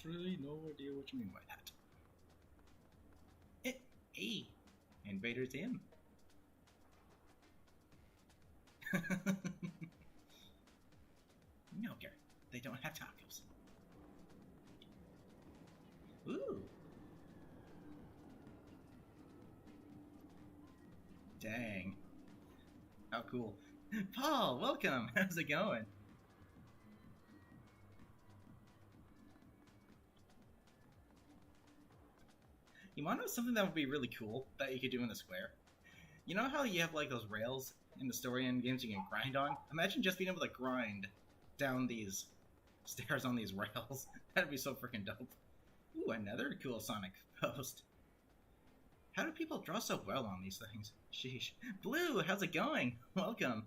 literally no idea what you mean by that. Hey, Invader's in. No, Gary, they don't have tacos. Ooh. Dang. How cool. Paul, welcome! How's it going? You wanna know something that would be really cool that you could do in the square? You know how you have like those rails in the story end games you can grind on? Imagine just being able to grind down these stairs on these rails. That'd be so freaking dope. Ooh, another cool Sonic post. How do people draw so well on these things? Sheesh. Blue, how's it going? Welcome.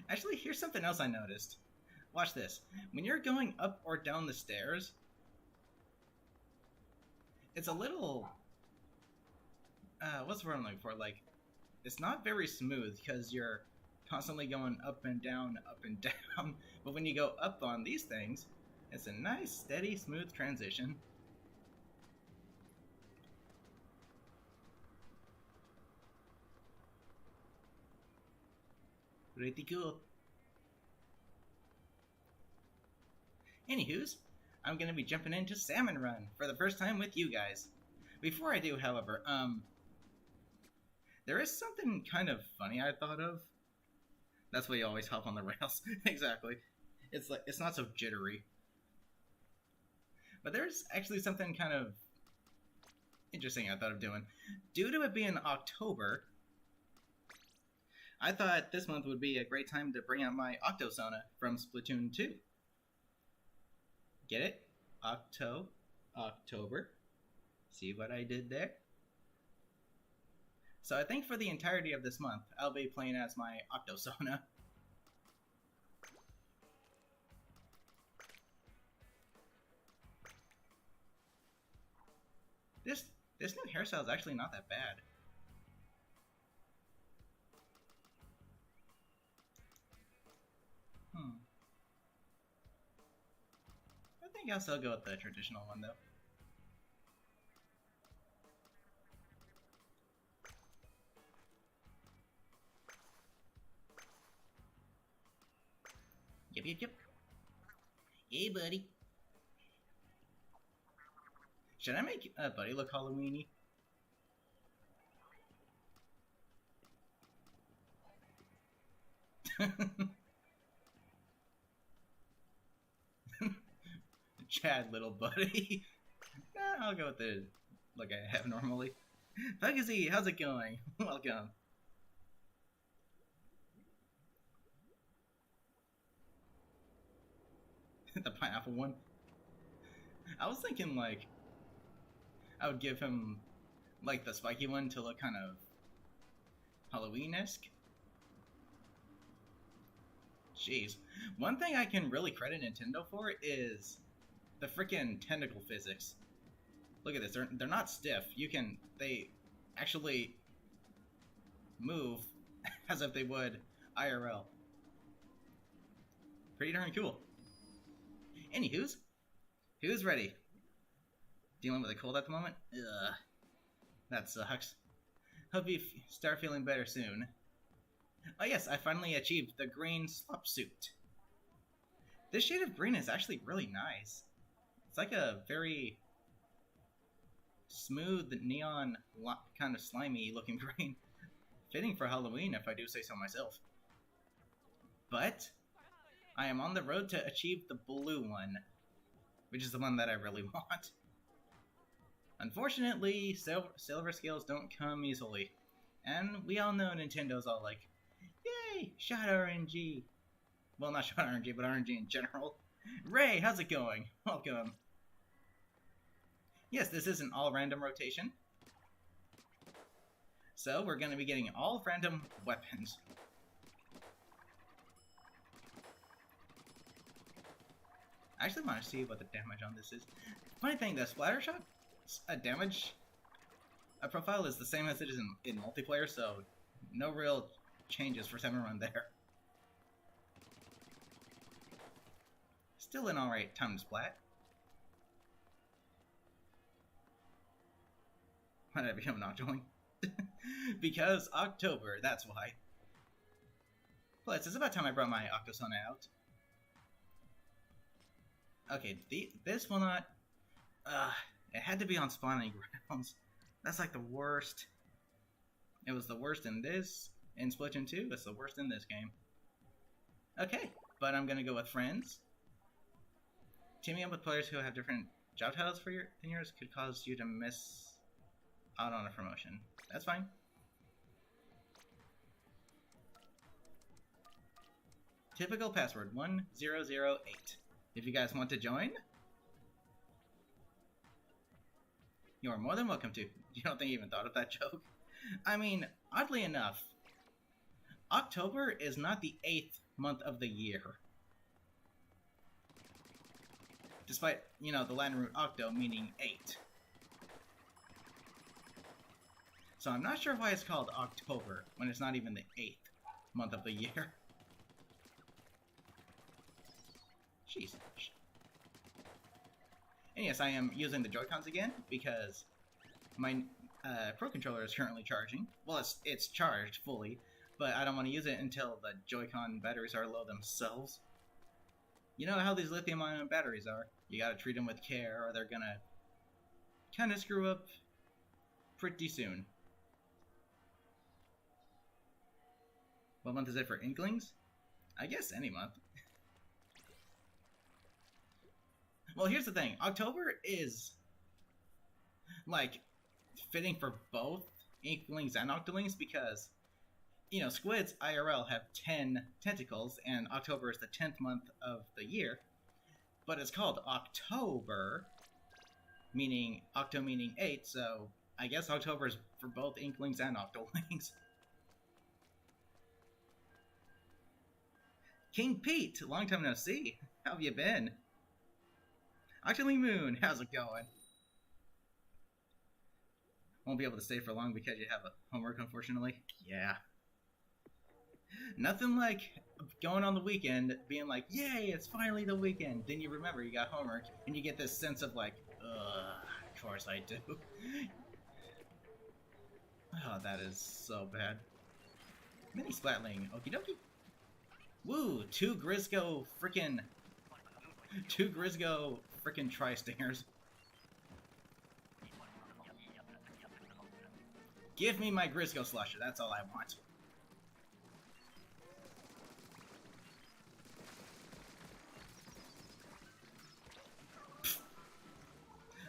Actually, here's something else I noticed. Watch this. When you're going up or down the stairs, it's a little... what's the word I'm looking for? Like, it's not very smooth because you're constantly going up and down, but when you go up on these things, it's a nice, steady, smooth transition. Pretty cool. Anywho's, I'm gonna be jumping into Salmon Run for the first time with you guys. Before I do, however, there is something kind of funny I thought of. That's why you always hop on the rails. Exactly. It's like, it's not so jittery. But there's actually something kind of interesting I thought of doing. Due to it being October, I thought this month would be a great time to bring out my Octosona from Splatoon 2. Get it? October. See what I did there? So I think for the entirety of this month, I'll be playing as my Octosona. This new hairstyle is actually not that bad. I think I'll still go with the traditional one, though. Yep. Hey, buddy. Should I make Buddy look Halloween-y? Chad, little buddy. Nah, I'll go with the look I have normally. Fugazy, how's it going? Welcome. The pineapple one. I was thinking, like, I would give him, like, the spiky one to look kind of Halloween-esque. Jeez. One thing I can really credit Nintendo for is the freaking tentacle physics. Look at this. They're not stiff. They actually move as if they would IRL. Pretty darn cool. Anywho's, who's ready? Dealing with a cold at the moment? Ugh. That sucks. Hope you start feeling better soon. Oh yes, I finally achieved the green swap suit. This shade of green is actually really nice. It's like a very smooth, neon, kind of slimy looking green. Fitting for Halloween, if I do say so myself. But I am on the road to achieve the blue one, which is the one that I really want. Unfortunately, silver scales don't come easily. And we all know Nintendo's all like, yay, shot RNG. Well, not shot RNG, but RNG in general. Ray, how's it going? Welcome. Yes, this is an all-random rotation. So, we're going to be getting all random weapons. I actually want to see what the damage on this is. Funny thing, the splatter shot damage profile is the same as it is in multiplayer, so no real changes for Salmon Run there. Still an alright time to splat. Why did I become Noctoling? Because October, that's why. Plus, it's about time I brought my Octosona out. Okay, this will not... it had to be on spawning grounds. That's like the worst. It was the worst in this. In Splatoon 2, it's the worst in this game. Okay, but I'm gonna go with friends. Teaming up with players who have different job titles than yours could cause you to miss out on a promotion. That's fine. Typical password 1008. If you guys want to join, you are more than welcome to. You don't think I even thought of that joke? I mean, oddly enough, October is not the 8th month of the year. Despite, you know, the Latin root octo meaning 8. So I'm not sure why it's called October when it's not even the 8th month of the year. Jeez. And yes, I am using the Joy-Cons again because my Pro Controller is currently charging. Well, it's charged fully, but I don't want to use it until the Joy-Con batteries are low themselves. You know how these lithium-ion batteries are. You gotta treat them with care or they're gonna kinda screw up pretty soon. What month is it for Inklings? I guess any month. Well, here's the thing. October is, like, fitting for both Inklings and Octolings because, you know, squids IRL have 10 tentacles, and October is the 10th month of the year. But it's called October, meaning, Octo meaning 8, so I guess October is for both Inklings and Octolings. King Pete, long time no see. How have you been? Octoling Moon, how's it going? Won't be able to stay for long because you have a homework, unfortunately. Yeah. Nothing like going on the weekend, being like, yay, it's finally the weekend. Then you remember you got homework, and you get this sense of like, of course I do. Oh, that is so bad. Mini Splatling, okie dokie. Woo, two Grisgo frickin' Tri-Stingers. Give me my Grisgo Slusher, that's all I want. Pfft.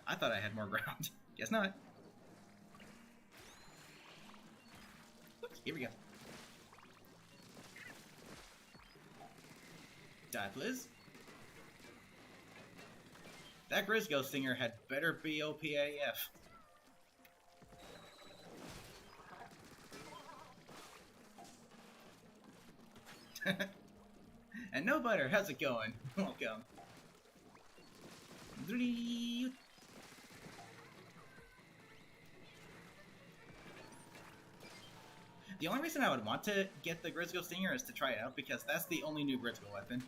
I thought I had more ground. Guess not. Oops, here we go. Die, please. That Grisgo Stinger had better be OPAF. And no butter, how's it going? Welcome. The only reason I would want to get the Grisgo Stinger is to try it out, because that's the only new Grisgo weapon.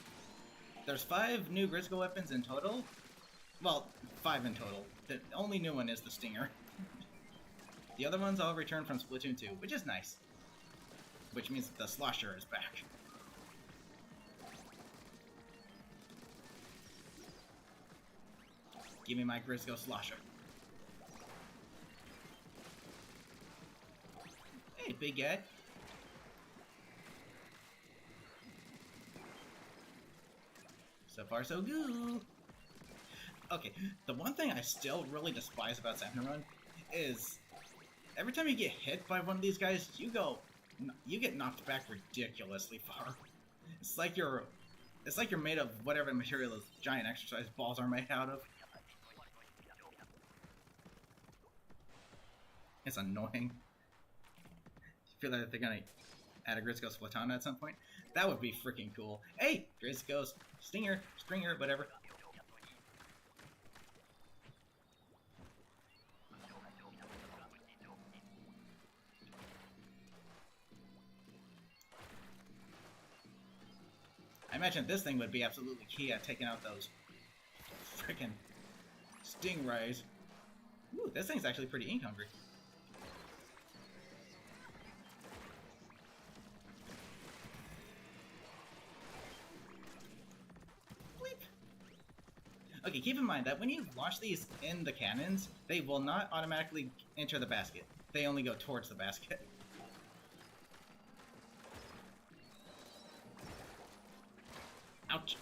There's 5 new Grisgo weapons in total. Well, 5 in total. The only new one is the Stinger. The other ones all returned from Splatoon 2, which is nice. Which means the Slosher is back. Give me my Grisgo Slosher. Hey, big guy. So far, so good. Okay, the one thing I still really despise about Salmon Run is every time you get hit by one of these guys, you get knocked back ridiculously far. It's like you're made of whatever material those giant exercise balls are made out of. It's annoying. I feel like they're gonna add a Grisgo Splatana at some point. That would be freaking cool. Hey, Grisgo Stinger, Stringer, whatever. I'm imagine this thing would be absolutely key at taking out those freaking stingrays. Ooh, this thing's actually pretty ink hungry. Okay, keep in mind that when you launch these in the cannons, they will not automatically enter the basket. They only go towards the basket. Ouch.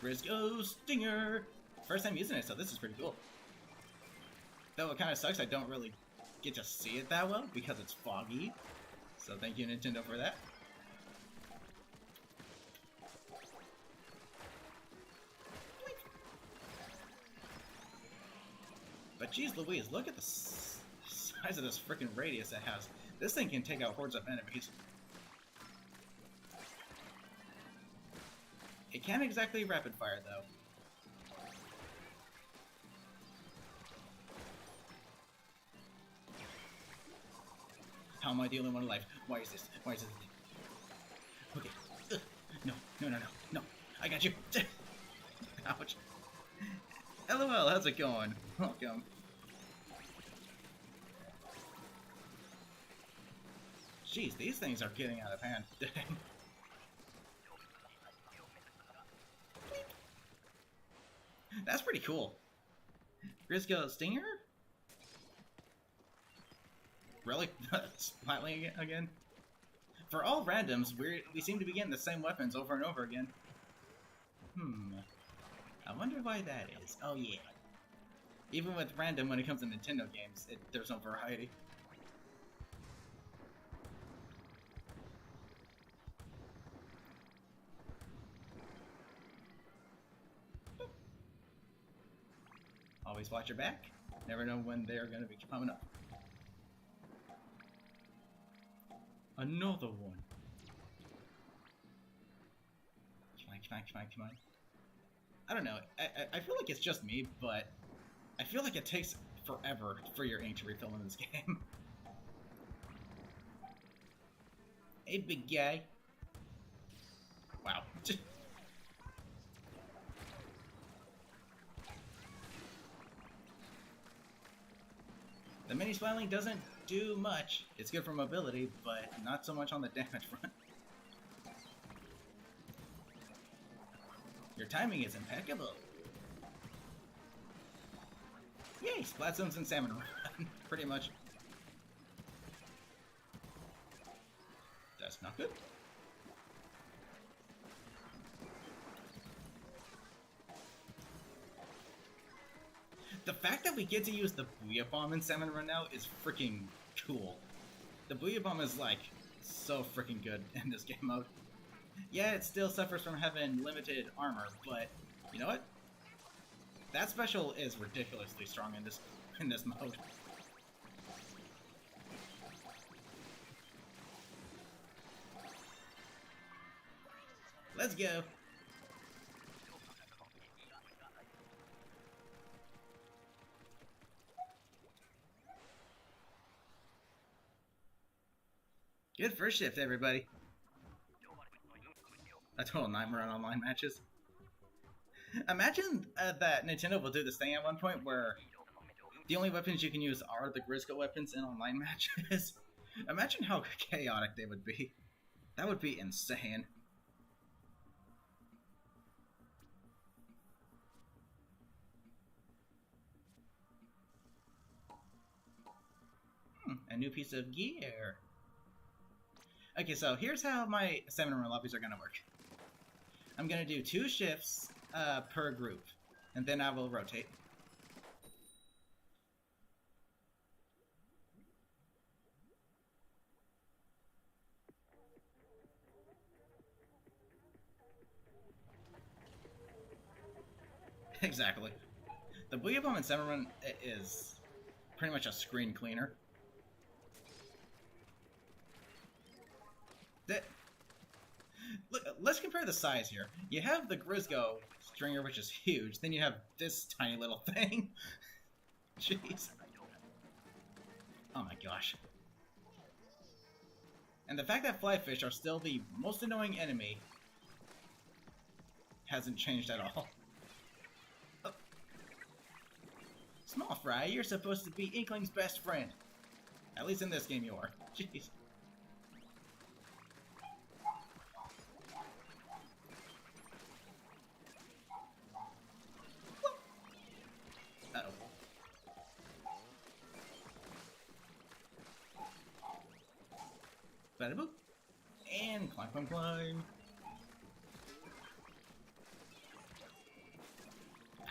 Grisgo Stinger! First time using it, so this is pretty cool. Though it kind of sucks I don't really get to see it that well because it's foggy. So thank you, Nintendo, for that. But geez Louise, look at the size of this freaking radius it has. This thing can take out hordes of enemies. It can't exactly rapid fire though. How am I the only one alive? Why is this? Why is this? Okay. Ugh. No, no, no, no, no. I got you. Ouch. LOL, how's it going? Welcome. Jeez, these things are getting out of hand. That's pretty cool. Grisgo Stinger? Really? Splatling again? For all randoms, we seem to be getting the same weapons over and over again. I wonder why that is. Oh yeah. Even with random when it comes to Nintendo games, there's no variety. Always watch your back. Never know when they're going to be coming up. Another one. Come on, come on, come on, come on. I don't know. I feel like it's just me, but I feel like it takes forever for your ink to refill in this game. Hey, big guy. Wow. The mini splatling doesn't do much. It's good for mobility, but not so much on the damage front. Your timing is impeccable. Yay, Splat Zones and Salmon run, pretty much. That's not good. The fact that we get to use the Booyah Bomb in Salmon Run now is freaking cool. The Booyah Bomb is like so freaking good in this game mode. Yeah, it still suffers from having limited armor, but you know what? That special is ridiculously strong in this mode. Let's go. Good first shift, everybody. A total nightmare on online matches. Imagine that Nintendo will do this thing at one point where the only weapons you can use are the Grisgo weapons in online matches. Imagine how chaotic they would be. That would be insane. A new piece of gear. Okay, so here's how my Salmon Run lobbies are gonna work. I'm gonna do 2 shifts per group, and then I will rotate. Exactly. The Booyah Bomb in Salmon Run is pretty much a screen cleaner. Look, let's compare the size here. You have the Grisgo Stringer, which is huge. Then you have this tiny little thing. Jeez. Oh my gosh. And the fact that flyfish are still the most annoying enemy hasn't changed at all. Oh. Small fry, you're supposed to be Inkling's best friend. At least in this game you are. Jeez. Uh-oh. Bada boop. And climb, climb, climb.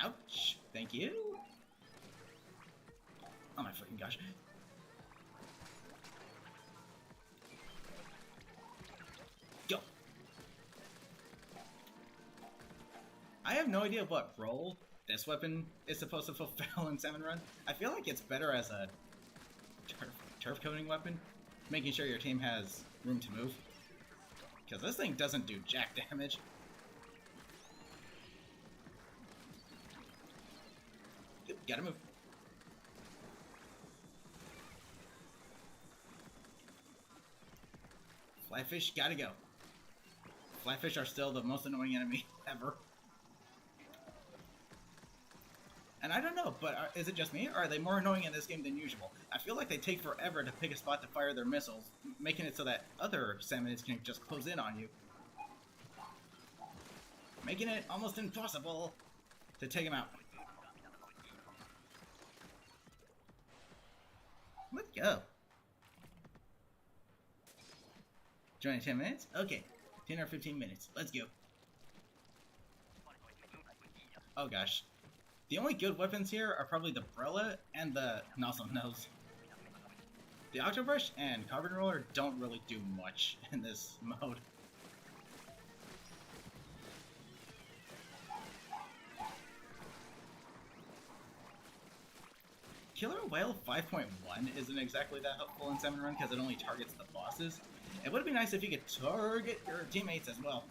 Ouch. Thank you. Oh my freaking gosh. Go. I have no idea what role this weapon is supposed to fulfill in Salmon Run. I feel like it's better as a turf coating weapon, making sure your team has room to move. Because this thing doesn't do jack damage. Yep, gotta move. Flyfish, gotta go. Flyfish are still the most annoying enemy ever. And I don't know, but is it just me, or are they more annoying in this game than usual? I feel like they take forever to pick a spot to fire their missiles, making it so that other salmonids can just close in on you. Making it almost impossible to take them out. Let's go. Join in 10 minutes? Okay. 10 or 15 minutes. Let's go. Oh gosh. The only good weapons here are probably the Brella and the Nozzle Nose. The Octobrush and Carbon Roller don't really do much in this mode. Killer Whale 5.1 isn't exactly that helpful in Salmon Run because it only targets the bosses. It would be nice if you could target your teammates as well,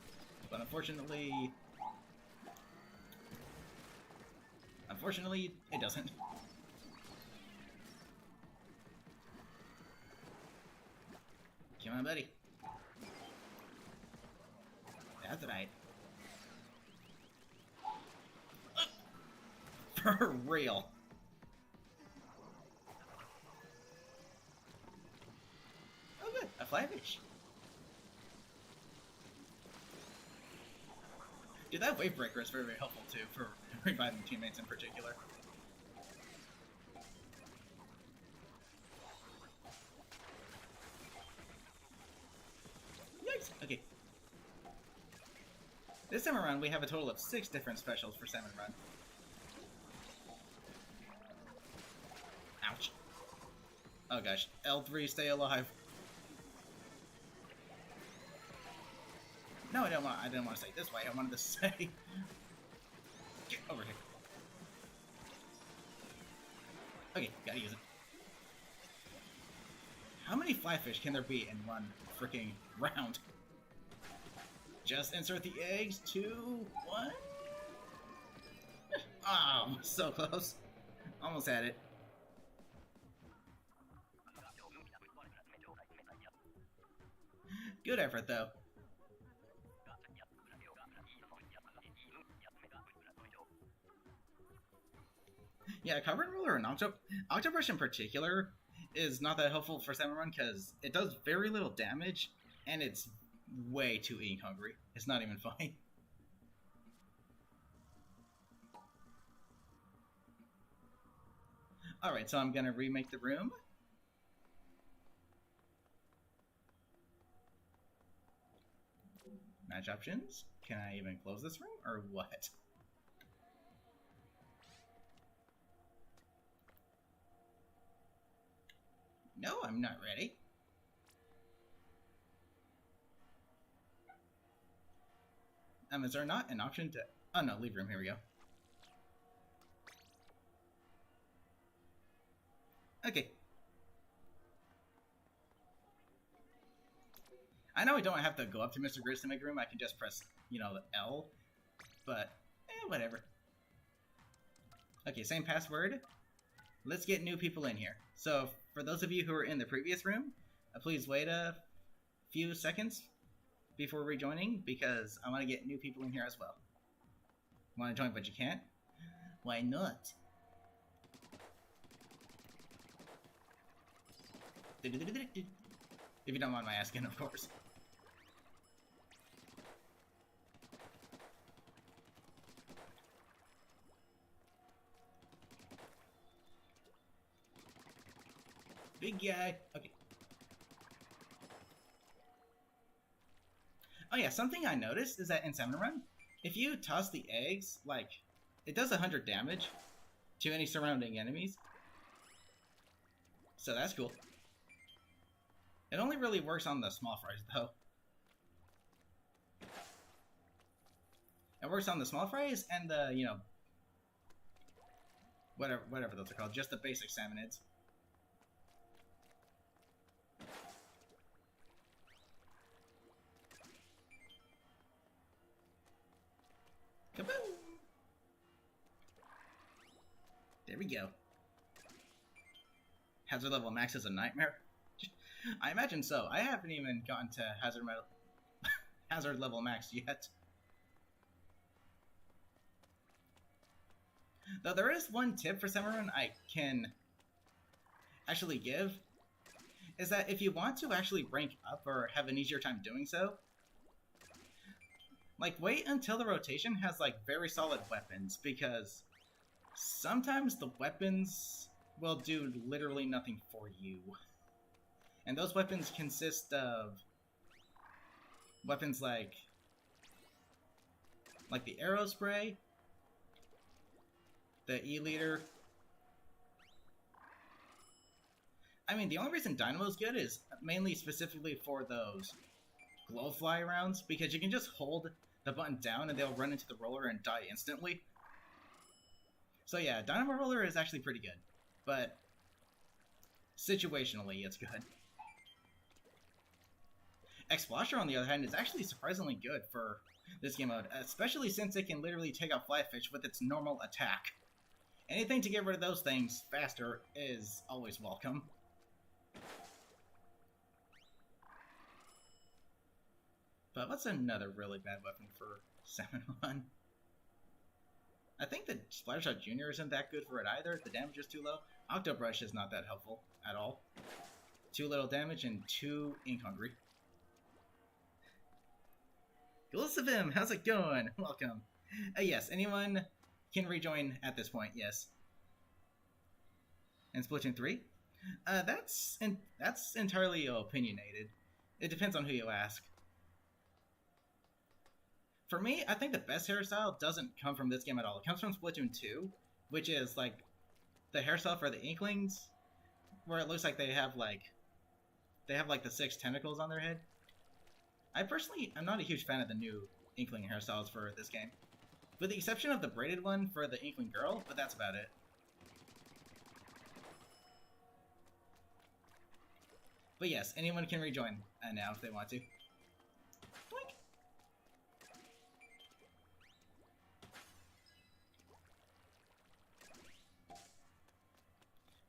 but unfortunately, it doesn't. Come on, buddy. That's right. For real. Oh good, a flyfish. Dude, that wave breaker is very, very helpful too for reviving teammates in particular. Yikes! Okay. This time around, we have a total of 6 different specials for Salmon Run. Ouch. Oh gosh. L3, stay alive. No, I didn't want to say it this way. I wanted to say... Get over here. Okay, gotta use it. How many flyfish can there be in one freaking round? Just insert the eggs. 2, 1. Oh, so close. Almost had it. Good effort, though. Yeah, Carbon Roller and Octobrush in particular is not that helpful for Salmon Run because it does very little damage and it's way too ink hungry. It's not even funny. Alright, so I'm gonna remake the room. Match options. Can I even close this room or what? No, I'm not ready. Is there not an option to... Oh no, leave room, here we go. Okay. I know I don't have to go up to Mr. Grizz to make room, I can just press, you know, the L. But, whatever. Okay, same password. Let's get new people in here. So, for those of you who were in the previous room, please wait few seconds before rejoining because I want to get new people in here as well. Want to join but you can't? Why not? If you don't mind my asking, of course. Big guy. Okay. Oh yeah, something I noticed is that in Salmon Run, if you toss the eggs, like, it does 100 damage to any surrounding enemies. So that's cool. It only really works on the small fries, though. It works on the small fries and the, you know, whatever those are called, just the basic salmonids. Kaboom! There we go. Hazard level max is a nightmare. I imagine so. I haven't even gotten to hazard level max yet. Though there is one tip for Salmon Run I can actually give, is that if you want to actually rank up or have an easier time doing so, like, wait until the rotation has, like, very solid weapons, because sometimes the weapons will do literally nothing for you. And those weapons consist of weapons like the arrow spray, the E-liter. I mean, the only reason Dynamo's good is mainly specifically for those glowfly rounds, because you can just hold the button down and they'll run into the roller and die instantly. So yeah, Dynamo Roller is actually pretty good, but situationally it's good. Explosher, on the other hand, is actually surprisingly good for this game mode, especially since it can literally take out Flyfish with its normal attack. Anything to get rid of those things faster is always welcome. But what's another really bad weapon for Salmon Run? I think the Splattershot Jr. isn't that good for it either. The damage is too low. Octobrush is not that helpful at all. Too little damage and too ink hungry. Glycivim, how's it going? Welcome. Yes, anyone can rejoin at this point, yes. And Splatoon 3? That's entirely opinionated. It depends on who you ask. For me, I think the best hairstyle doesn't come from this game at all. It comes from Splatoon 2, which is like the hairstyle for the Inklings, where it looks like they have like the 6 tentacles on their head. I personally am not a huge fan of the new Inkling hairstyles for this game, with the exception of the braided one for the Inkling girl, but that's about it. But yes, anyone can rejoin now if they want to. Blink.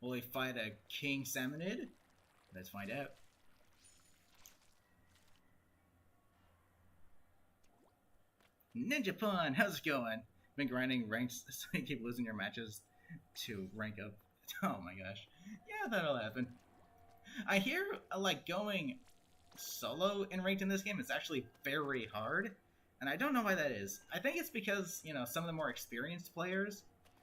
Will we fight a King Salmonid? Let's find out. Ninja Pun, how's it going? Been grinding ranks so you keep losing your matches to rank up. Oh my gosh. Yeah, that'll happen. I hear, like, going solo in ranked in this game is actually very hard, and I don't know why that is. I think it's because, you know, some of the more experienced players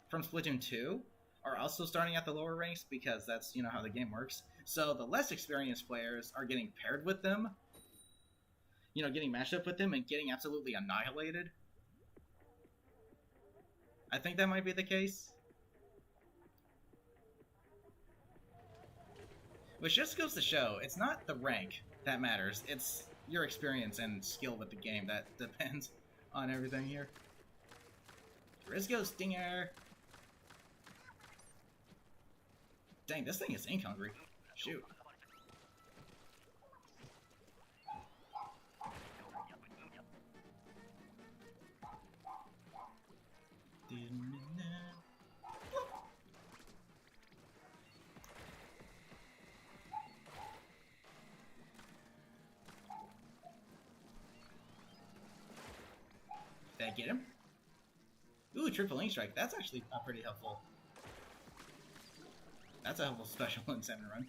from Splatoon 2 are also starting at the lower ranks, because that's, you know, how the game works. So the less experienced players are getting paired with them, you know, getting matched up with them and getting absolutely annihilated. I think that might be the case. Which just goes to show, it's not the rank that matters, it's your experience and skill with the game that depends on everything here. Risco Stinger! Dang, this thing is ink hungry. Shoot. Did I get him? Ooh, triple ink strike. That's actually pretty helpful. That's a helpful special in Salmon Run.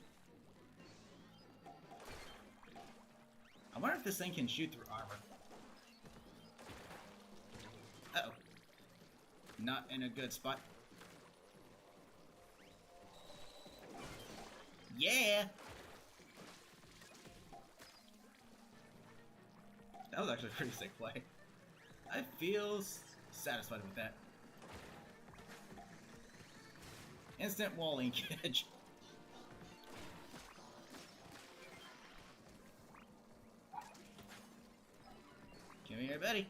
I wonder if this thing can shoot through armor. Uh-oh. Not in a good spot. Yeah! That was actually a pretty sick play. I feel satisfied with that. Instant wall linkage. Give me your buddy.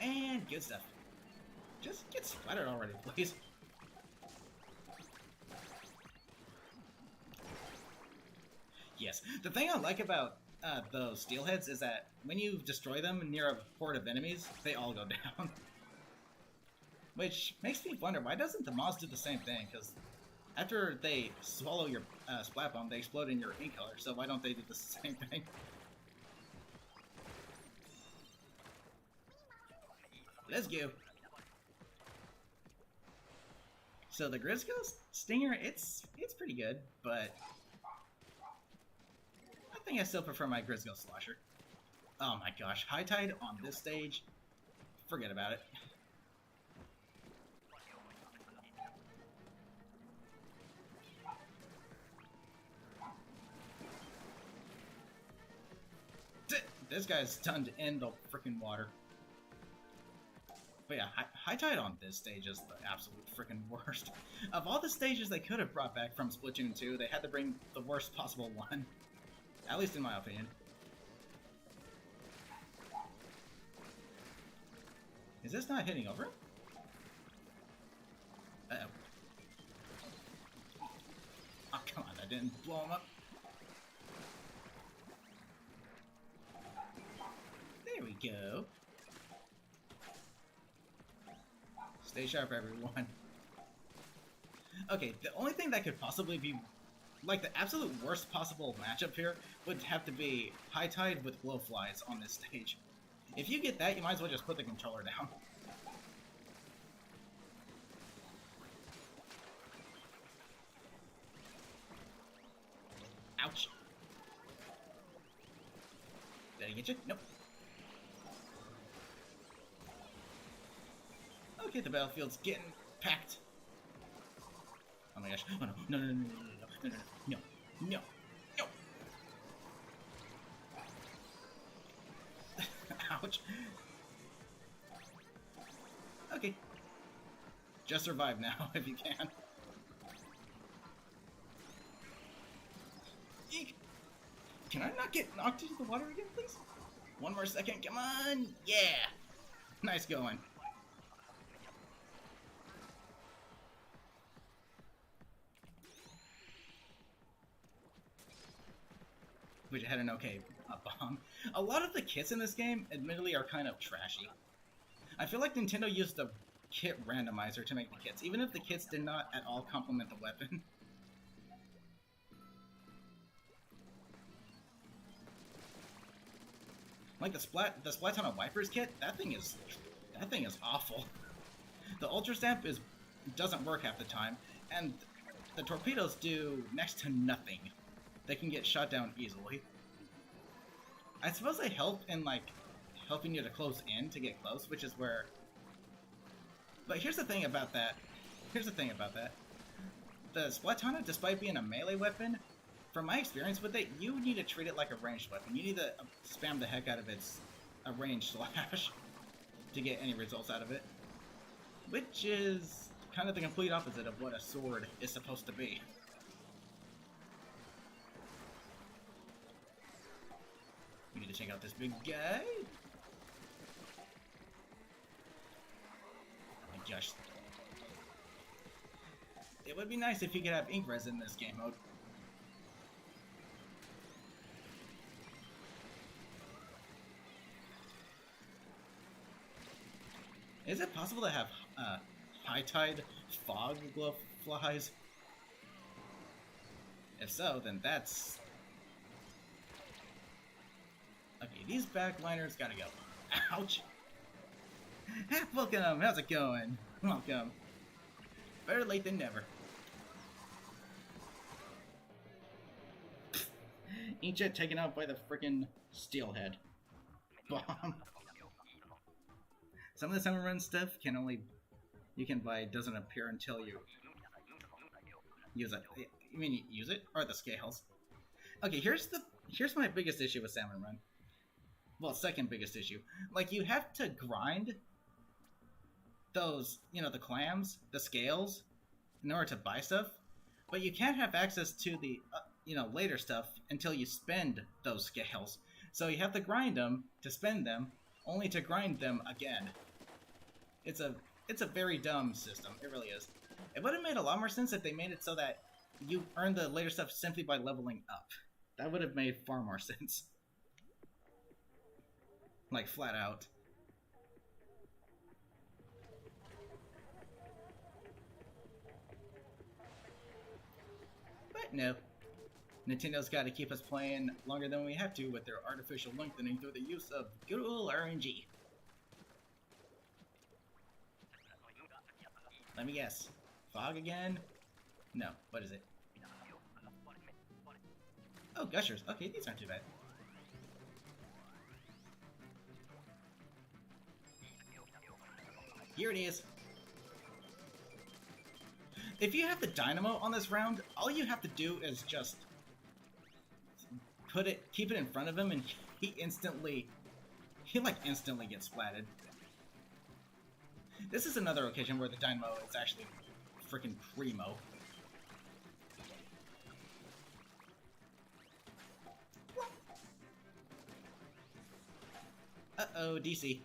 And good stuff. Just get splattered already, please. Yes, the thing I like about those steelheads is that when you destroy them near a horde of enemies, they all go down. Which makes me wonder, why doesn't the moths do the same thing? Because after they swallow your splat bomb, they explode in your ink color, so why don't they do the same thing? Let's go. So the Grizzle Stinger, it's pretty good, but I think I still prefer my Grizzle Slosher. Oh my gosh, High Tide on this stage? Forget about it. This guy's stunned in the freaking water. But yeah, High Tide on this stage is the absolute freaking worst. Of all the stages they could have brought back from Splatoon 2, they had to bring the worst possible one. At least in my opinion. Is this not hitting over? Uh-oh. Oh, come on, I didn't blow him up. There we go. Stay sharp, everyone. Okay, the only thing that could possibly be, like, the absolute worst possible matchup here would have to be High Tide with Glowflies on this stage. If you get that, you might as well just put the controller down. Ouch. Did I get you? Nope. Okay, the battlefield's getting packed. Oh my gosh. Oh no. No, no, no, no, no, no, no, no, no, no. Ouch. Okay. Just survive now, if you can. Eek. Can I not get knocked into the water again, please? One more second, come on! Yeah! Nice going. Which had an okay bomb. A lot of the kits in this game, admittedly, are kind of trashy. I feel like Nintendo used the kit randomizer to make the kits, even if the kits did not at all complement the weapon. Like the Splatoon Wipers kit, that thing is awful. The Ultra Stamp doesn't work half the time, and the torpedoes do next to nothing. They can get shot down easily. I suppose they help in, like, helping you to close in to get close, which is where... But here's the thing about that. The Splatoon, despite being a melee weapon, from my experience with it, you need to treat it like a ranged weapon. You need to spam the heck out of its ranged slash to get any results out of it. Which is kind of the complete opposite of what a sword is supposed to be. We need to check out this big guy. Oh my gosh. It would be nice if you could have ink resin in this game mode. Is it possible to have High Tide fog glowflies? If so, then that's... Okay, these backliners gotta go. Ouch! Welcome, how's it going? Welcome. Better late than never. Inkjet taken out by the frickin' steelhead. Bomb. Some of the Salmon Run stuff you can buy doesn't appear until you use it. You mean you use it? Or the scales? Okay, here's my biggest issue with Salmon Run. Well, second biggest issue. Like, you have to grind those, the clams, the scales, in order to buy stuff, but you can't have access to the, later stuff until you spend those scales. So you have to grind them to spend them, only to grind them again. It's a very dumb system. It really is. It would have made a lot more sense if they made it so that you earn the later stuff simply by leveling up. That would have made far more sense. Like, flat out. But no. Nintendo's got to keep us playing longer than we have to with their artificial lengthening through the use of good old RNG. Let me guess. Fog again? No. What is it? Oh, gushers. Okay, these aren't too bad. Here it is. If you have the dynamo on this round, all you have to do is just keep it in front of him, and he instantly gets splatted. This is another occasion where the dynamo is actually freaking primo. Uh-oh, DC.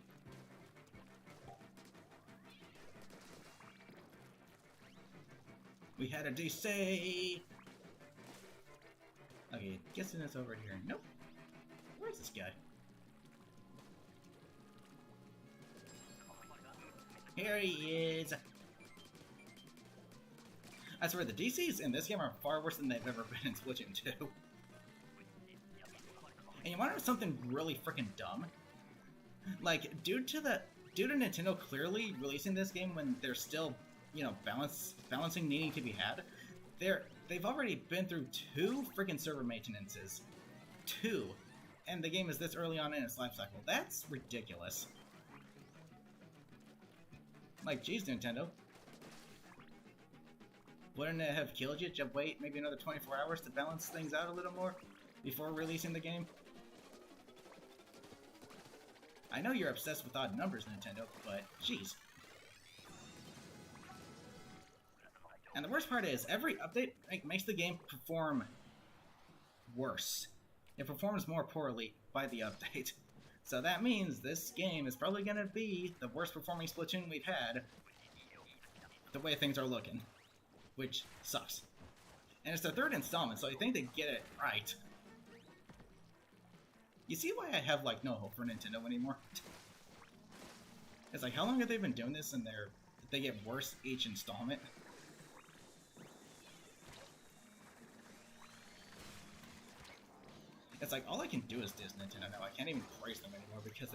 We had a DC! Okay, guessing it's over here. Nope. Where's this guy? Here he is! I swear, the DCs in this game are far worse than they've ever been in Splatoon 2. And you want to know something really freaking dumb? Like, due to Nintendo clearly releasing this game when there's still, balancing needing to be had, they've already been through 2 freaking server maintenances. 2. And the game is this early on in its life cycle. That's ridiculous. Like, geez, Nintendo. Wouldn't it have killed you to wait maybe another 24 hours to balance things out a little more before releasing the game? I know you're obsessed with odd numbers, Nintendo, but jeez. And the worst part is, every update makes the game perform worse. It performs more poorly by the update. So that means this game is probably going to be the worst performing Splatoon we've had, the way things are looking. Which sucks. And it's their 3rd installment, so I think they get it right. You see why I have, like, no hope for Nintendo anymore? It's like, how long have they been doing this and they get worse each installment? It's like, all I can do is diss Nintendo now. I can't even praise them anymore because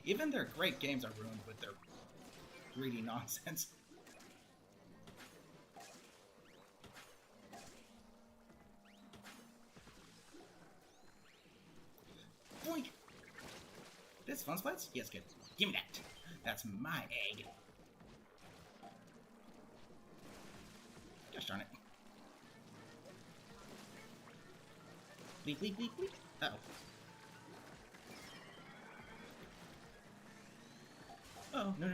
even their great games are ruined with their greedy nonsense. Boink! This fun splats? Yes, good. Give me that! That's my egg! Gosh darn it. Bleep, bleep, bleep, bleep. Uh-oh. Oh, no.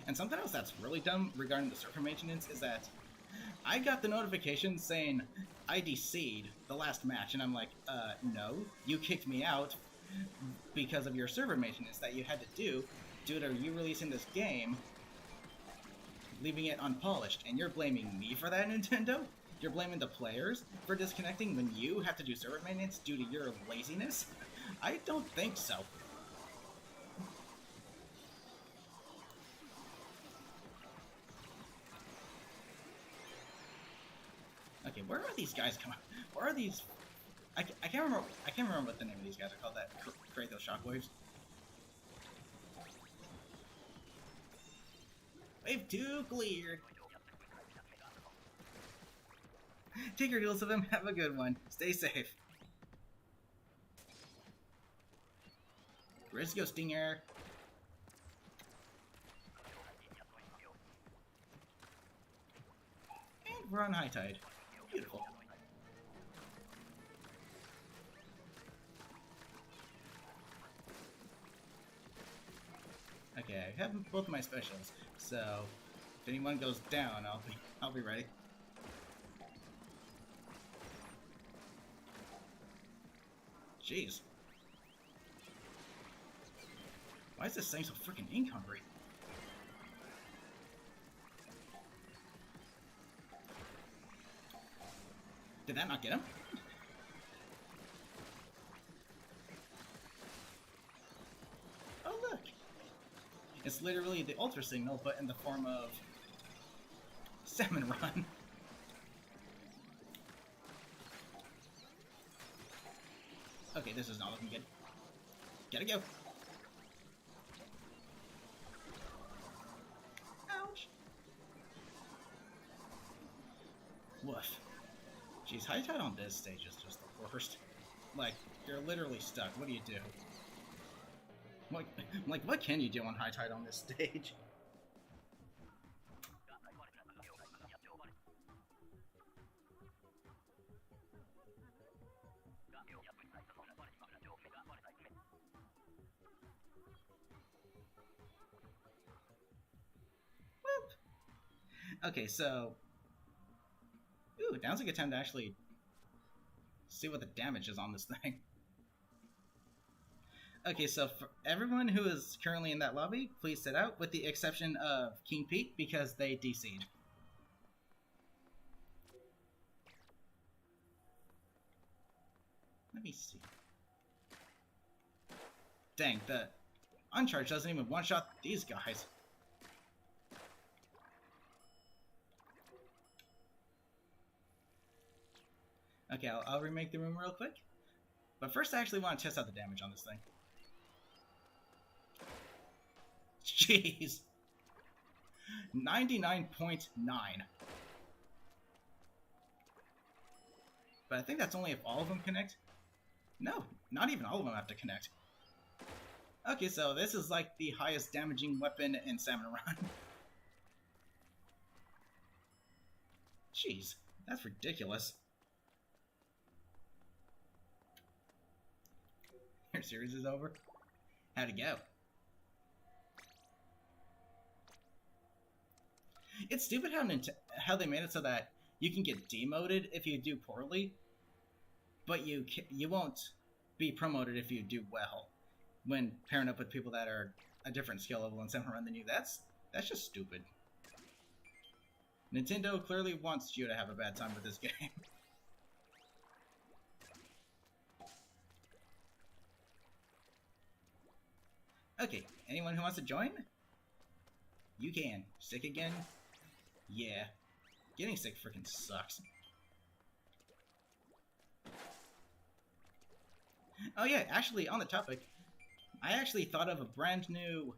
And something else that's really dumb regarding the server maintenance is that I got the notification saying I DC'd the last match, and I'm like, no, you kicked me out because of your server maintenance that you had to do due to you releasing this game, leaving it unpolished, and you're blaming me for that, Nintendo? You're blaming the players for disconnecting when you have to do server maintenance due to your laziness? I don't think so. Okay, where are these guys coming? Where are these? I can't remember. I can't remember what the name of these guys are called that create those shockwaves. Wave 2 clear. Take your heals of them. Have a good one. Stay safe. Risco Stinger. And we're on high tide. Beautiful. Okay, I have both my specials, so if anyone goes down, I'll be ready. Jeez. Why is this thing so freaking ink hungry? Did that not get him? Oh look! It's literally the ultra signal, but in the form of Salmon Run. Okay, this is not looking good. Gotta go. Ouch. Woof. Jeez, high tide on this stage is just the worst. Like, you're literally stuck. What do you do? Like, what can you do on high tide on this stage? Okay, so... Ooh, now's a good time to actually see what the damage is on this thing. Okay, so for everyone who is currently in that lobby, please sit out, with the exception of King Pete, because they DC'd. Let me see. Dang, the Uncharged doesn't even one-shot these guys. Okay, I'll remake the room real quick. But first I actually want to test out the damage on this thing. Jeez. 99.9. But I think that's only if all of them connect. No, not even all of them have to connect. Okay, so this is like the highest damaging weapon in Salmon Run. Jeez, that's ridiculous. Your series is over? How'd it go? It's stupid how they made it so that you can get demoted if you do poorly, but you won't be promoted if you do well when pairing up with people that are a different skill level in Salmon Run than you. That's just stupid. Nintendo clearly wants you to have a bad time with this game. Okay, anyone who wants to join? You can. Sick again? Yeah. Getting sick freaking sucks. Oh yeah, actually, on the topic, I actually thought of a brand new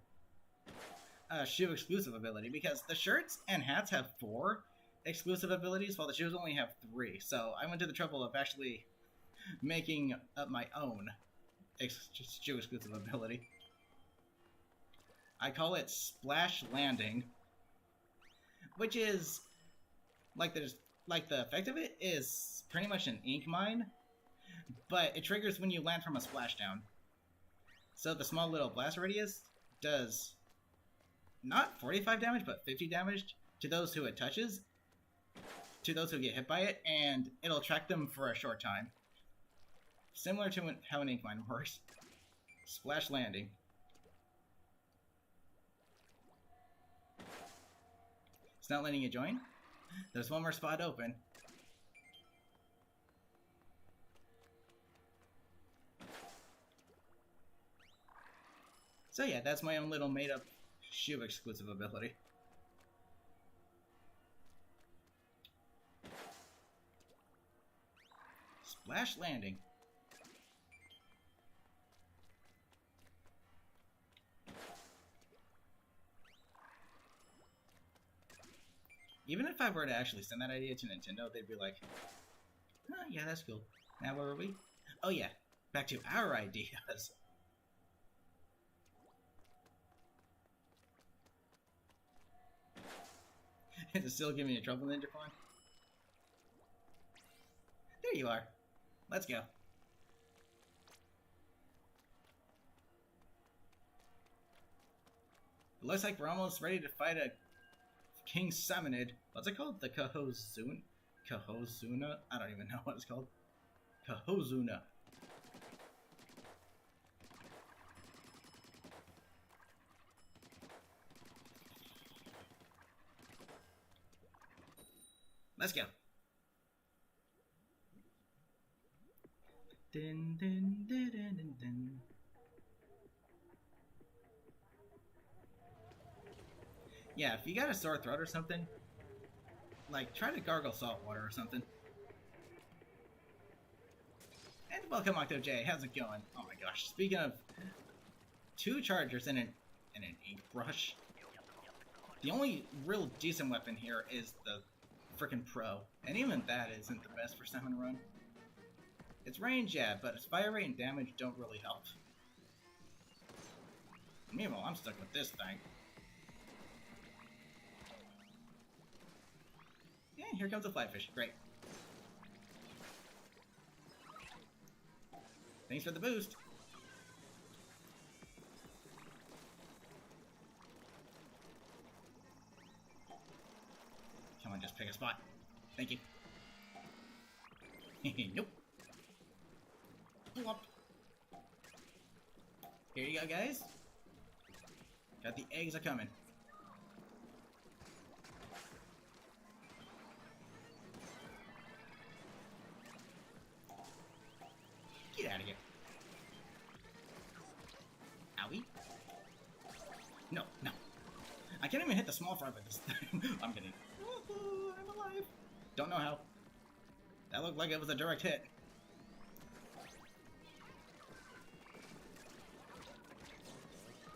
shoe exclusive ability, because the shirts and hats have 4 exclusive abilities, while the shoes only have 3. So I went to the trouble of actually making up my own shoe exclusive ability. I call it Splash Landing, which is like the effect of it is pretty much an ink mine, but it triggers when you land from a splashdown. So the small little blast radius does not 45 damage, but 50 damage to those who it touches, to those who get hit by it, and it'll track them for a short time. Similar to how an ink mine works. Splash Landing. It's not letting you join? There's one more spot open. So yeah, that's my own little made-up shoe exclusive ability. Flash landing. Even if I were to actually send that idea to Nintendo, they'd be like, oh, yeah, that's cool. Now where were we? Oh yeah, back to our ideas. Is it still giving you trouble, Ninja Coin? There you are. Let's go. It looks like we're almost ready to fight a King Salmonid. What's it called? The Kahozuna? Kahozuna? I don't even know what it's called. Kahozuna. Let's go. Din, din, din, din, din, din. Yeah, if you got a sore throat or something, like, try to gargle salt water or something. And welcome, Octo J. How's it going? Oh my gosh. Speaking of 2 chargers and an ink brush, the only real decent weapon here is the frickin' Pro. And even that isn't the best for Salmon Run. Its range, yeah, but its fire rate and damage don't really help. Meanwhile, I'm stuck with this thing. Yeah, here comes a flyfish. Great. Thanks for the boost. Come on, just pick a spot. Thank you. Nope. Whoop. Here you go, guys. Got the eggs are coming. Get out of here. Owie. No, no. I can't even hit the small fry with this thing. I'm getting... Oh, I'm alive. Don't know how. That looked like it was a direct hit.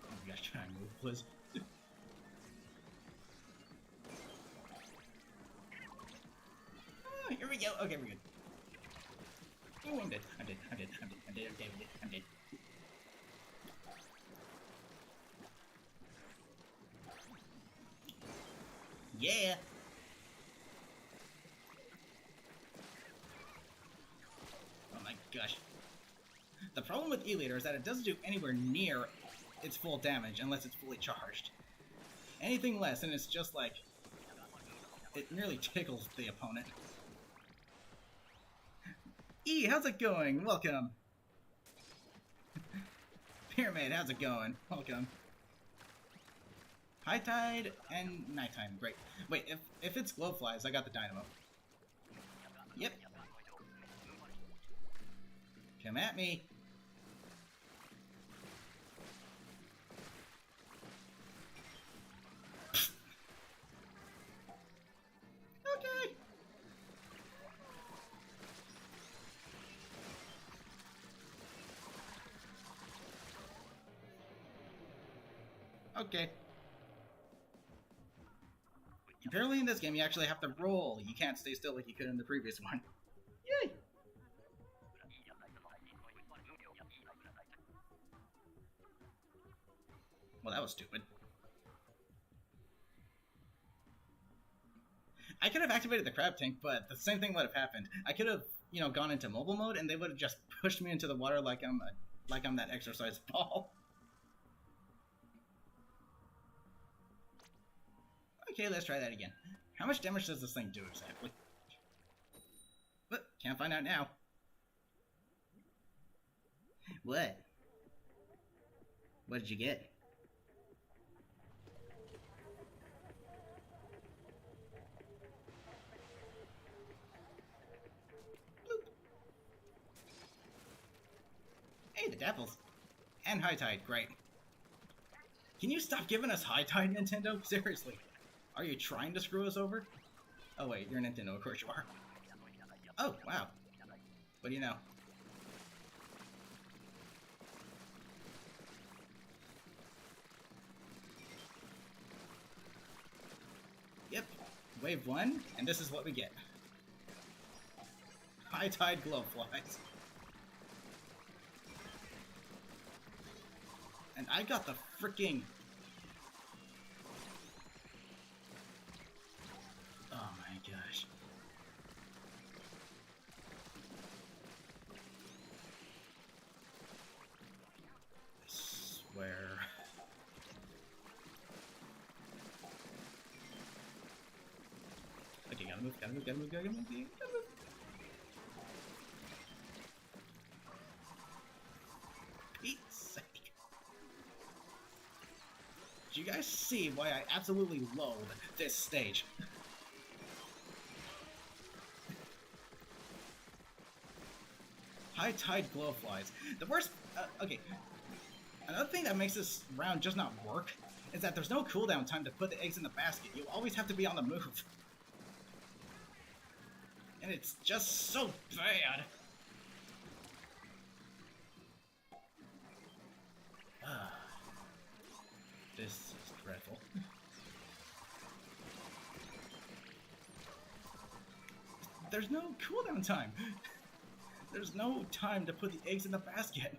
Oh my gosh, try and move, please. Oh, here we go. Okay, we're good. Oh, I'm dead. I'm dead. I'm dead. I'm dead. I'm dead. I'm dead. I'm dead. Yeah. Oh my gosh. The problem with E-Liter is that it doesn't do anywhere near its full damage unless it's fully charged. Anything less, and it's just like... it nearly tickles the opponent. E, how's it going? Welcome. Pyramid, how's it going? Welcome. High tide and nighttime. Great. Wait, if it's glowflies, I got the dynamo. Yep. Come at me. Okay. Okay. Apparently in this game you actually have to roll. You can't stay still like you could in the previous one. Yay! Well, that was stupid. I could have activated the crab tank, but the same thing would have happened. I could have, you know, gone into mobile mode, and they would have just pushed me into the water like I'm that exercise ball. Okay, let's try that again. How much damage does this thing do exactly? But can't find out now. What? What did you get? Bloop. Hey, the devils. And high tide, great. Can you stop giving us high tide, Nintendo? Seriously. Are you trying to screw us over? Oh wait, you're Nintendo, of course you are. Oh, wow. What do you know? Yep, wave 1, and this is what we get. High tide glowflies. And I got the freaking... Oh my gosh. I swear. Okay, gotta move, gotta move, gotta move, gotta move, gotta move. Pete's sake. Do you guys see why I absolutely loathe this stage? High tide glowflies. The worst... okay. Another thing that makes this round just not work is that there's no cooldown time to put the eggs in the basket. You always have to be on the move. And it's just so bad. This is dreadful. There's no cooldown time. There's no time to put the eggs in the basket.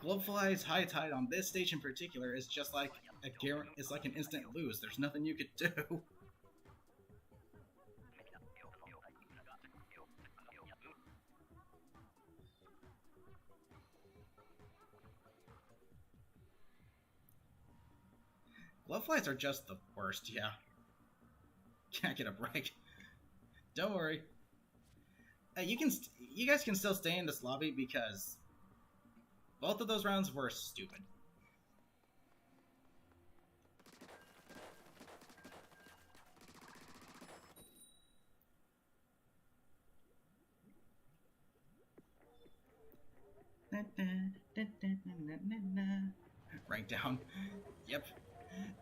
Glowfly's high tide on this stage in particular is just like it's like an instant lose. There's nothing you could do. Glowflies are just the worst, yeah. Can't get a break. Don't worry. You guys can still stay in this lobby because both of those rounds were stupid. Rank down. Yep.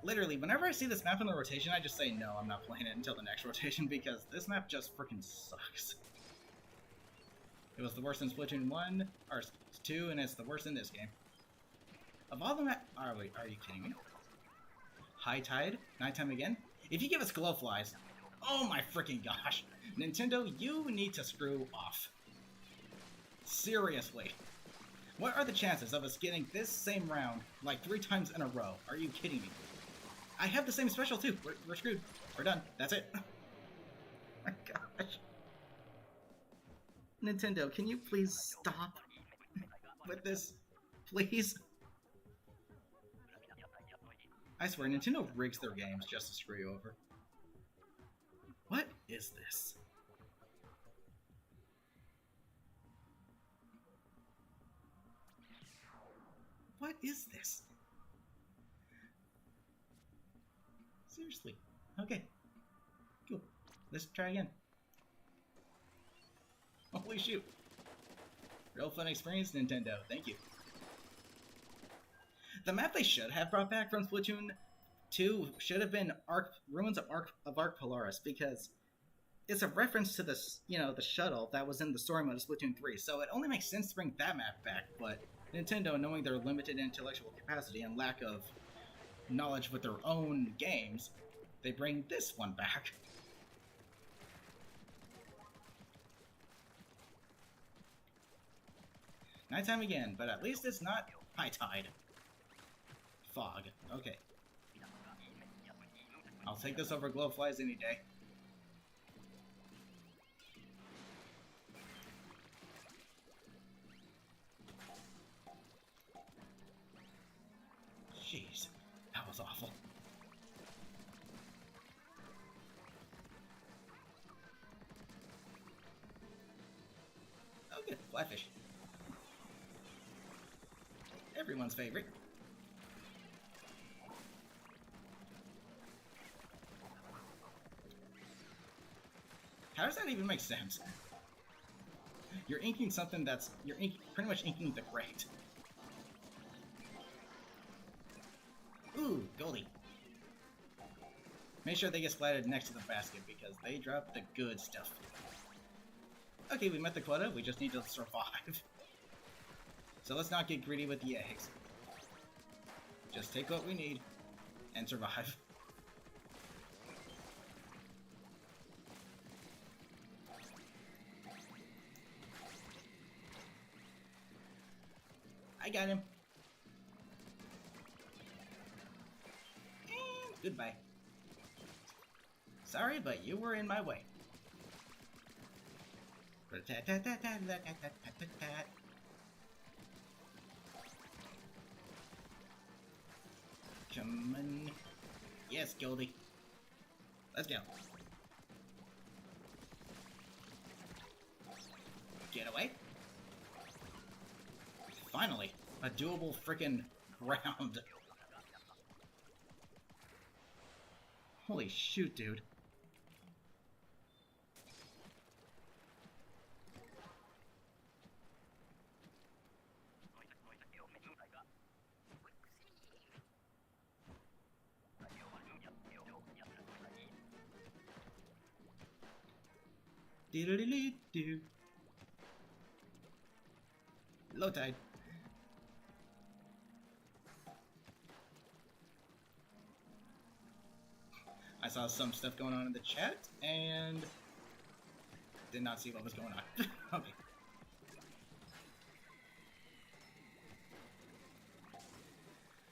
Literally, whenever I see this map in the rotation, I just say, no, I'm not playing it until the next rotation because this map just freaking sucks. It was the worst in Splatoon 1, or 2, and it's the worst in this game. Of all the map... are you kidding me? High tide? Nighttime again? If you give us glowflies... Oh my freaking gosh! Nintendo, you need to screw off. Seriously. What are the chances of us getting this same round, like 3 times in a row? Are you kidding me? I have the same special too. We're screwed. We're done. That's it. Oh my gosh. Nintendo, can you please stop with this? Please? I swear, Nintendo rigs their games just to screw you over. What is this? What is this? Seriously. Okay. Cool. Let's try again. Holy shoot. Real fun experience, Nintendo. Thank you. The map they should have brought back from Splatoon 2 should have been Ruins of Ark Polaris, because it's a reference to this, the shuttle that was in the story mode of Splatoon 3, so it only makes sense to bring that map back, but Nintendo, knowing their limited intellectual capacity and lack of knowledge with their own games, they bring this one back. Nighttime again, but at least it's not high tide. Fog. Okay. I'll take this over glowflies any day. Jeez, that was awful. Oh good, flatfish. Everyone's favorite. How does that even make sense? You're inking something that's... pretty much inking the crate. Ooh, Goldie. Make sure they get splatted next to the basket because they drop the good stuff. Okay, we met the quota, we just need to survive. So let's not get greedy with the eggs. Just take what we need and survive. I got him. And goodbye. Sorry, but you were in my way. Come on. Yes, Goldie. Let's go. Get away. Finally, a doable frickin' round. Holy shoot, dude. Do-do-do-do-do. Low tide. I saw some stuff going on in the chat, and did not see what was going on. Okay.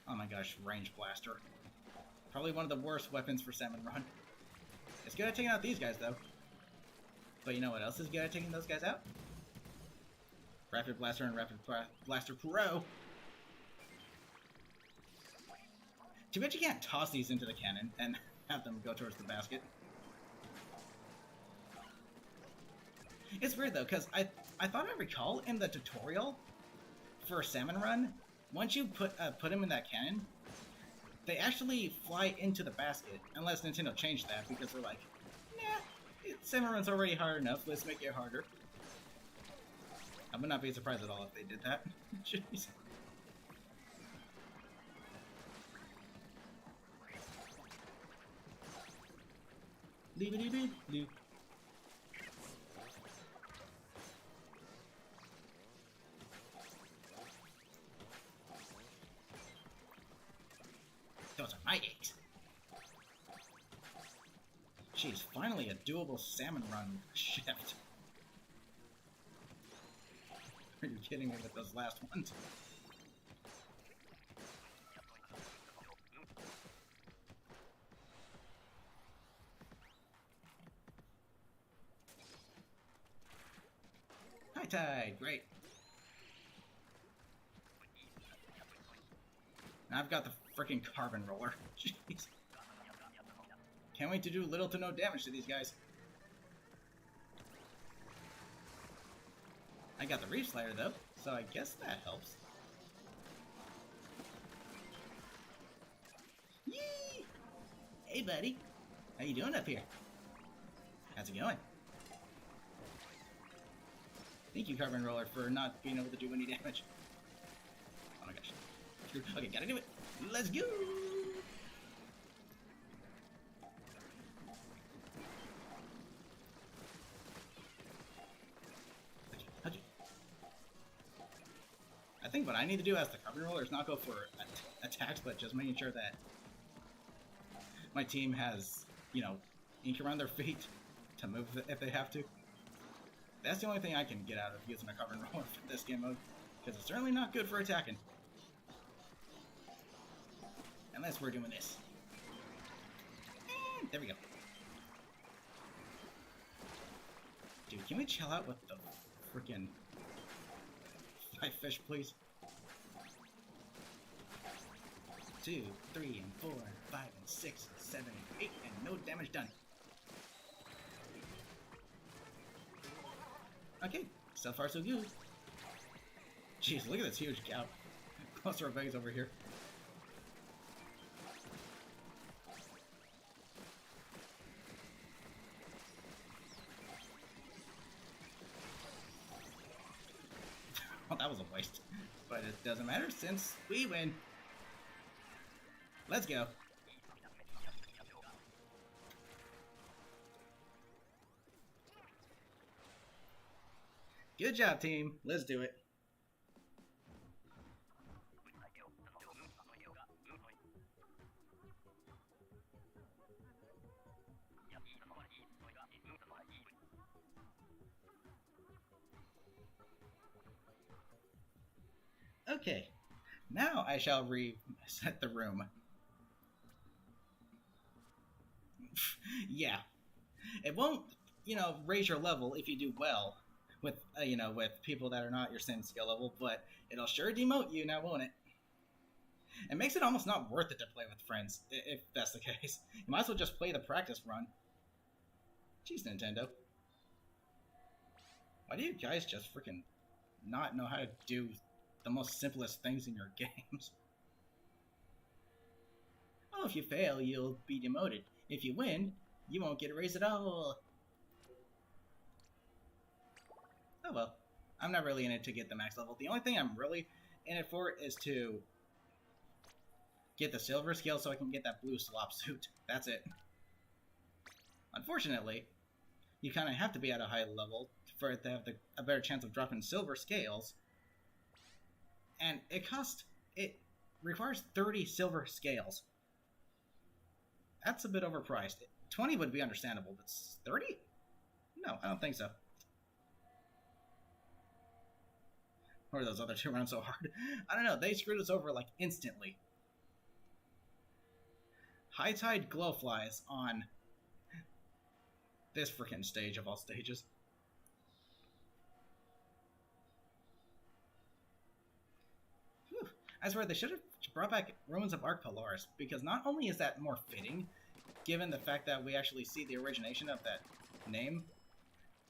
Oh my gosh, range blaster. Probably one of the worst weapons for Salmon Run. It's good at taking out these guys, though. But you know what else is good at taking those guys out? Rapid Blaster and Rapid Blaster Pro. Too bad you can't toss these into the cannon and have them go towards the basket. It's weird though, because I thought I recall in the tutorial for Salmon Run, once you put them in that cannon, they actually fly into the basket, unless Nintendo changed that, because they're like, nah, Salmon Run's already hard enough, let's make it harder. I would not be surprised at all if they did that. Jeez. Leave. Those are my eggs. Jeez, finally a doable Salmon Run shift. Are you kidding me with those last ones? High tide, great. Now I've got the freaking carbon roller. Jeez. Can't wait to do little to no damage to these guys. I got the Reef Slider though, so I guess that helps. Yee! Hey buddy, how you doing up here? How's it going? Thank you, Carbon Roller, for not being able to do any damage. Oh my gosh. Okay, gotta do it. Let's go! Okay. I think what I need to do as the Carbon Roller is not go for attacks, but just making sure that my team has, you know, ink around their feet to move if they have to. That's the only thing I can get out of using a Carbon Roller for this game mode, because it's certainly not good for attacking. Unless we're doing this. And there we go. Dude, can we chill out with the freaking 5 fish, please? 2, 3, and 4, and 5, and 6, 7, and 8, and no damage done. Okay, so far so good. Jeez, look at this huge gap. Close to our bags over here. Well, that was a waste. But it doesn't matter since we win. Let's go. Good job, team. Let's do it. Okay, now I shall reset the room. Yeah, it won't, raise your level if you do well with, with people that are not your same skill level, but it'll sure demote you now, won't it? It makes it almost not worth it to play with friends, if that's the case. You might as well just play the practice run. Jeez, Nintendo. Why do you guys just freaking not know how to do the most simplest things in your games? Oh, if you fail, you'll be demoted. If you win, you won't get a raise at all. Oh well. I'm not really in it to get the max level. The only thing I'm really in it for is to get the silver scale so I can get that blue slop suit. That's it. Unfortunately, you kind of have to be at a high level for it to have a better chance of dropping silver scales. And it requires 30 silver scales. That's a bit overpriced. 20 would be understandable, but 30? No, I don't think so. Or those other two run so hard. I don't know, they screwed us over like instantly. High Tide Glowflies on this freaking stage of all stages. Whew. I swear they should have brought back Ruins of Arc Polaris, because not only is that more fitting, given the fact that we actually see the origination of that name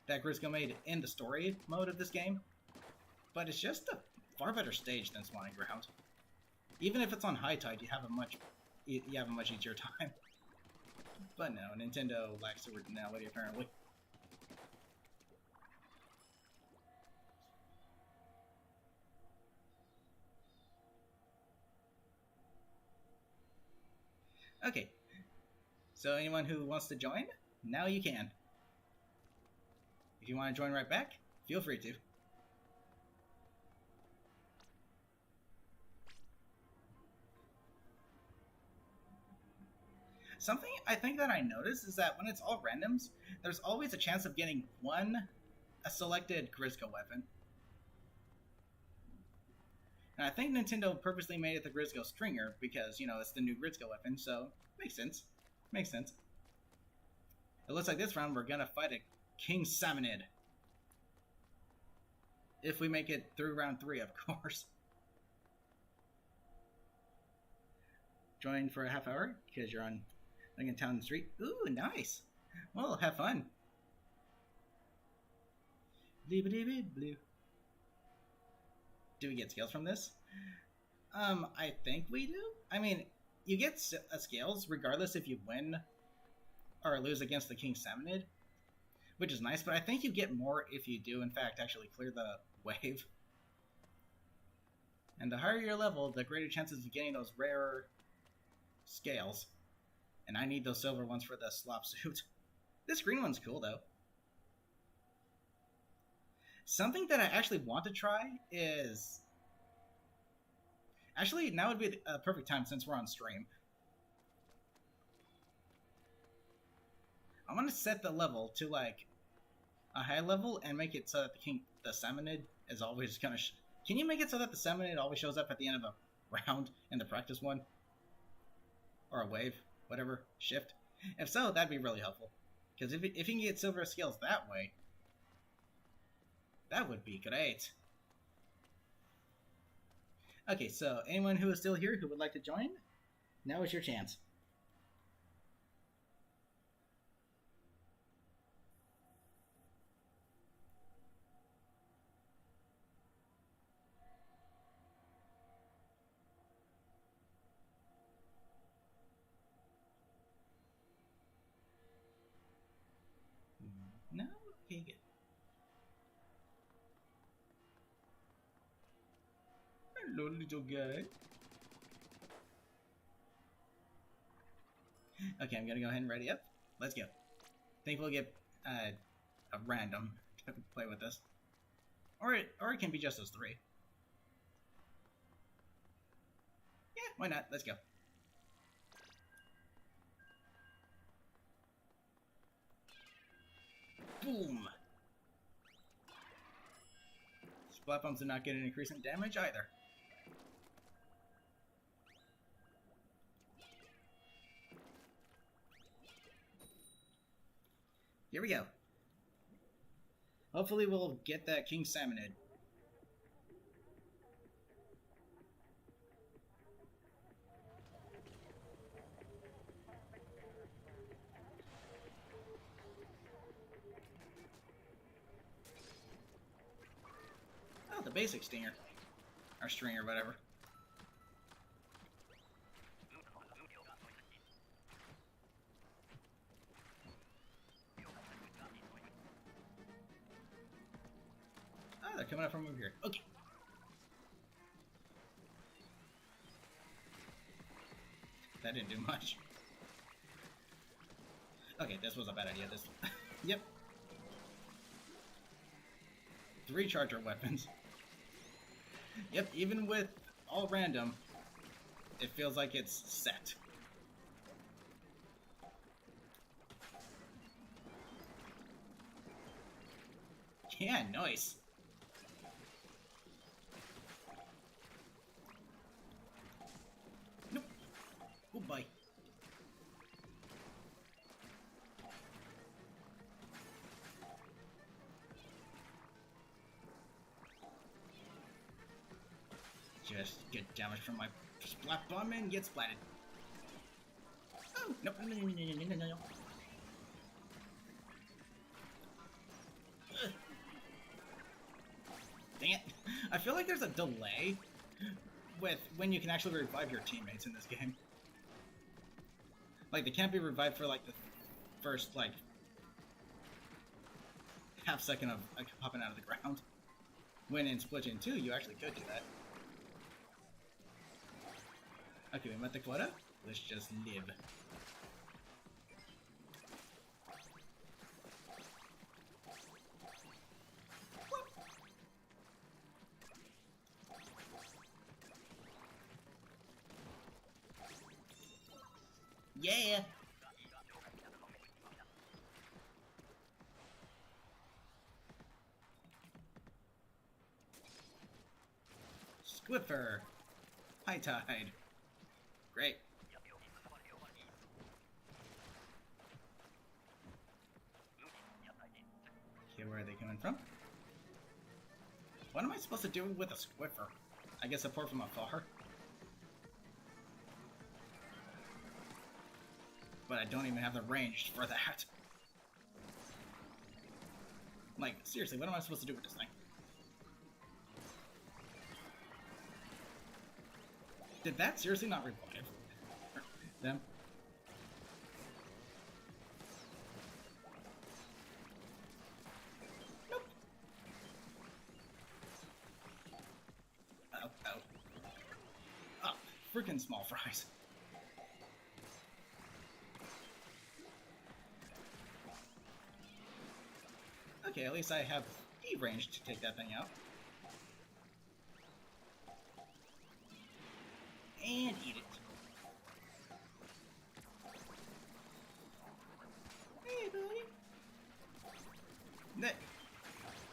that Grisco made in the story mode of this game, but it's just a far better stage than Spawning Ground. Even if it's on High Tide, you have a much easier time. But no, Nintendo lacks originality apparently. Okay, so anyone who wants to join, now you can. If you want to join right back, feel free to. Something I think that I noticed is that when it's all randoms, there's always a chance of getting a selected Grisco weapon. And I think Nintendo purposely made it the Grisco Stringer because, it's the new Grisco weapon, so makes sense. Makes sense. It looks like this round we're gonna fight a King Salmonid. If we make it through round 3, of course. Join for a half hour, because you're on in town and street. Ooh, nice. Well, have fun. Blue. Do we get scales from this? I think we do. I mean, you get scales regardless if you win or lose against the King Salmonid, which is nice, but I think you get more if you do, in fact, actually clear the wave. And the higher your level, the greater chances of getting those rarer scales. And I need those silver ones for the slop suit. This green one's cool, though. Something that I actually want to try is... Actually, now would be a perfect time since we're on stream. I want to set the level to, like, a high level and make it so that the Salmonid is always kind of... Can you make it so that the Salmonid always shows up at the end of a round in the practice one? Or a wave? Whatever, shift. If so, that'd be really helpful. Because if you can get silver scales that way, that would be great. Okay, so anyone who is still here who would like to join, now is your chance. No? Okay, good. Hello, little guy. Okay, I'm gonna go ahead and ready up. Let's go. I think we'll get a random to play with this. Or it can be just those three. Yeah, why not? Let's go. Boom! Splat bombs do not get an increase in damage either. Here we go. Hopefully we'll get that King Salmonid. Oh, the basic stinger. Or string or whatever. Oh, they're coming up from over here. Okay. That didn't do much. Okay, this was a bad idea. This. Yep. 3 charger weapons. Yep, even with all random, it feels like it's set. Yeah, nice. Nope. Oh, bye. Just get damage from my splat bomb and get splatted. Oh, nope, no. Ugh. Dang it. I feel like there's a delay with when you can actually revive your teammates in this game. Like, they can't be revived for, like, the first, like, half second of popping out of the ground. When in Splatoon 2, you actually could do that. Okay, we met the quota. Let's just live. Yeah! Squiffer! High Tide! Great. Okay, where are they coming from? What am I supposed to do with a Squiffer? I guess support from afar? But I don't even have the range for that. Like, seriously, what am I supposed to do with this thing? Did that seriously not revive them? Nope. Oh. Oh, freaking small fries. Okay, at least I have E range to take that thing out. And eat it. Hey, buddy.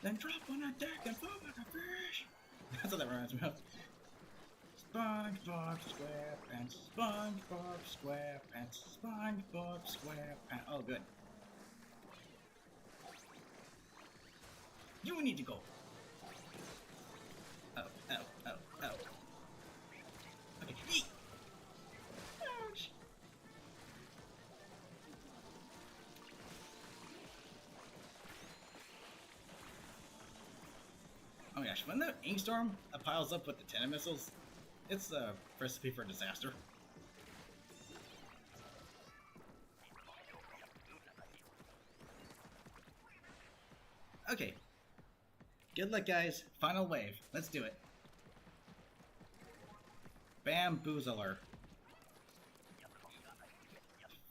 Then drop on a deck and fall like a fish. That's what that reminds me of. SpongeBob SquarePants, SpongeBob SquarePants, SpongeBob SquarePants. Oh, good. You need to go. Oh. Okay, yeet. Ouch. Oh my gosh, when the Inkstorm piles up with the 10 missiles, it's a recipe for disaster. Okay. Good luck, guys. Final wave. Let's do it. Bamboozler.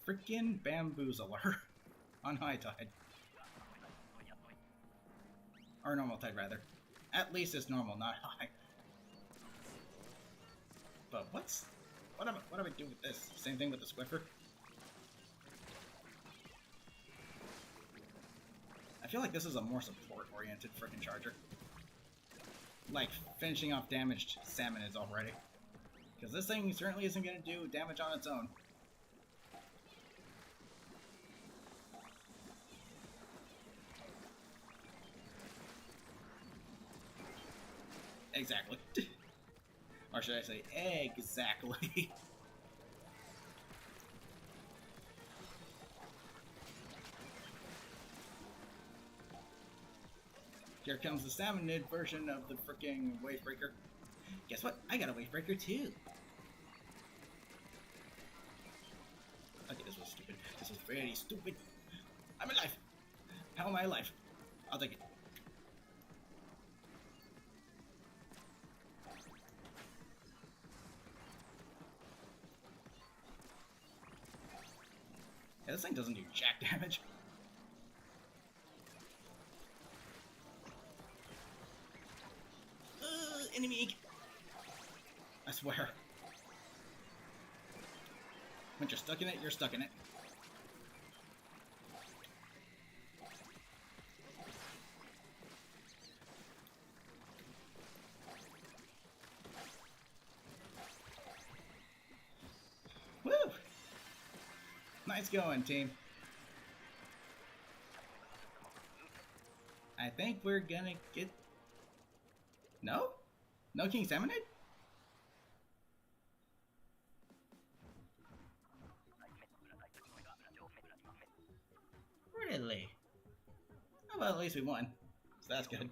Freaking Bamboozler. On high tide. Or normal tide, rather. At least it's normal, not high. But what do I do with this? Same thing with the Swiffer? I feel like this is a more support-oriented frickin' charger. Like, finishing off damaged Salmon is already. Because this thing certainly isn't going to do damage on its own. Exactly. Or should I say, exactly. Here comes the Salmonid version of the freaking Wave Breaker. Guess what? I got a Wave Breaker too. Okay, this was stupid. This was very stupid. I'm alive. How am I alive? I'll take it. Yeah, this thing doesn't do jack damage. Enemy! I swear. Once you're stuck in it, you're stuck in it. Woo! Nice going, team. I think we're gonna get... No? No King Salmonade? Really? Oh, well, at least we won. So that's good.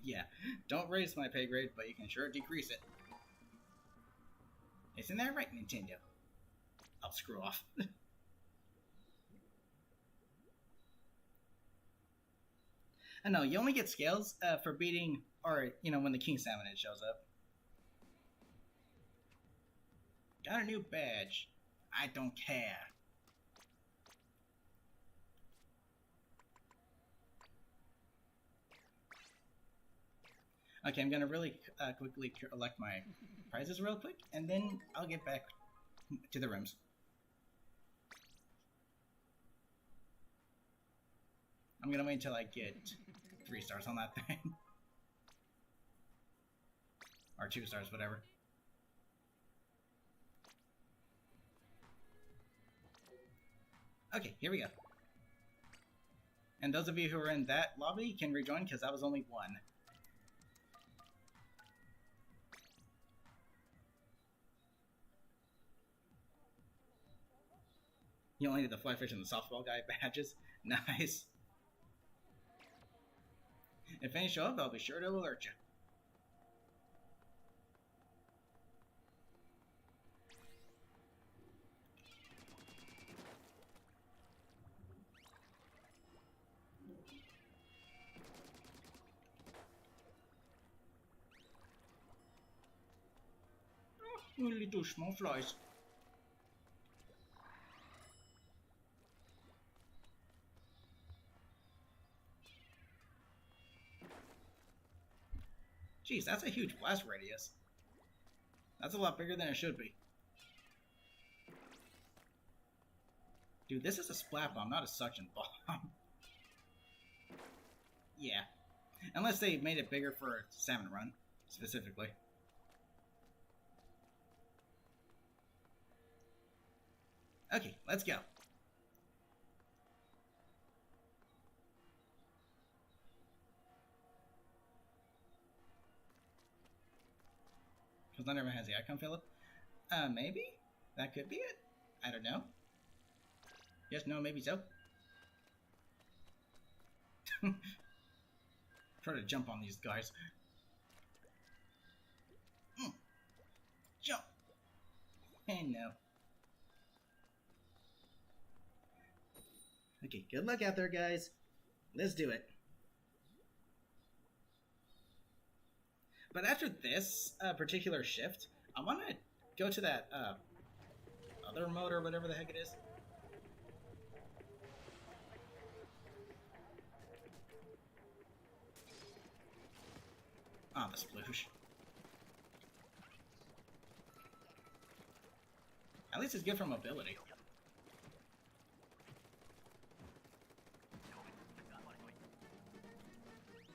Yeah, don't raise my pay grade, but you can sure decrease it. Isn't that right, Nintendo? I'll screw off. I know, you only get scales for beating, or, you know, when the King Salmonid shows up. Got a new badge. I don't care. Okay, I'm gonna really quickly collect my prizes real quick, and then I'll get back to the rooms. I'm gonna wait until I get 3 stars on that thing. Or 2 stars, whatever. Okay, here we go. And those of you who are in that lobby can rejoin, because that was only 1. You only need the fly fish and the softball guy badges. Nice. If any show up, I'll be sure to alert you. Oh, little small flies. Jeez, that's a huge blast radius. That's a lot bigger than it should be. Dude, this is a splat bomb, not a suction bomb. Yeah. Unless they made it bigger for a salmon run, specifically. Okay, let's go. Because not everyone has the icon, Philip. Maybe? That could be it? I don't know. Yes, no, maybe so. Try to jump on these guys. Jump! And no. Okay, good luck out there, guys. Let's do it. But after this particular shift, I want to go to that other mode or whatever the heck it is. Ah, the sploosh. At least it's good for mobility.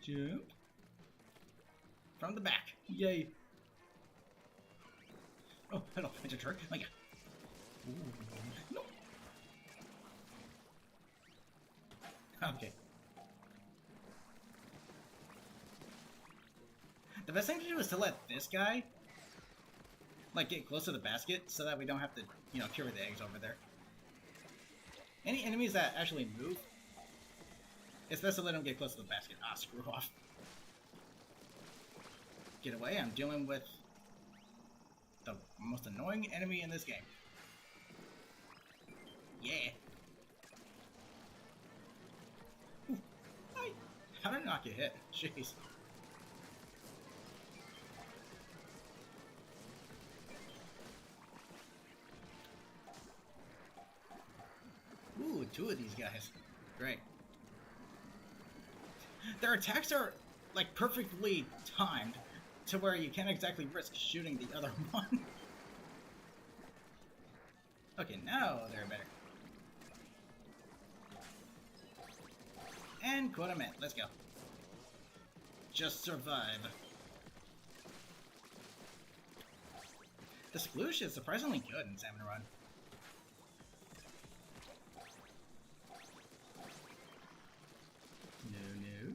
Jump. From the back. Yay. Oh, hello. It's a turret. Oh, yeah. Ooh. No. Okay. The best thing to do is to let this guy, like, get close to the basket so that we don't have to, you know, cure the eggs over there. Any enemies that actually move, it's best to let them get close to the basket. Ah, screw off. Get away, I'm dealing with the most annoying enemy in this game. Yeah. Ooh. Hi. How did I not get hit? Jeez. Ooh, two of these guys. Great. Their attacks are, like, perfectly timed to where you can't exactly risk shooting the other one. Okay, now they're better. And quota met. Let's go. Just survive. The sploosh is surprisingly good in Salmon Run. No.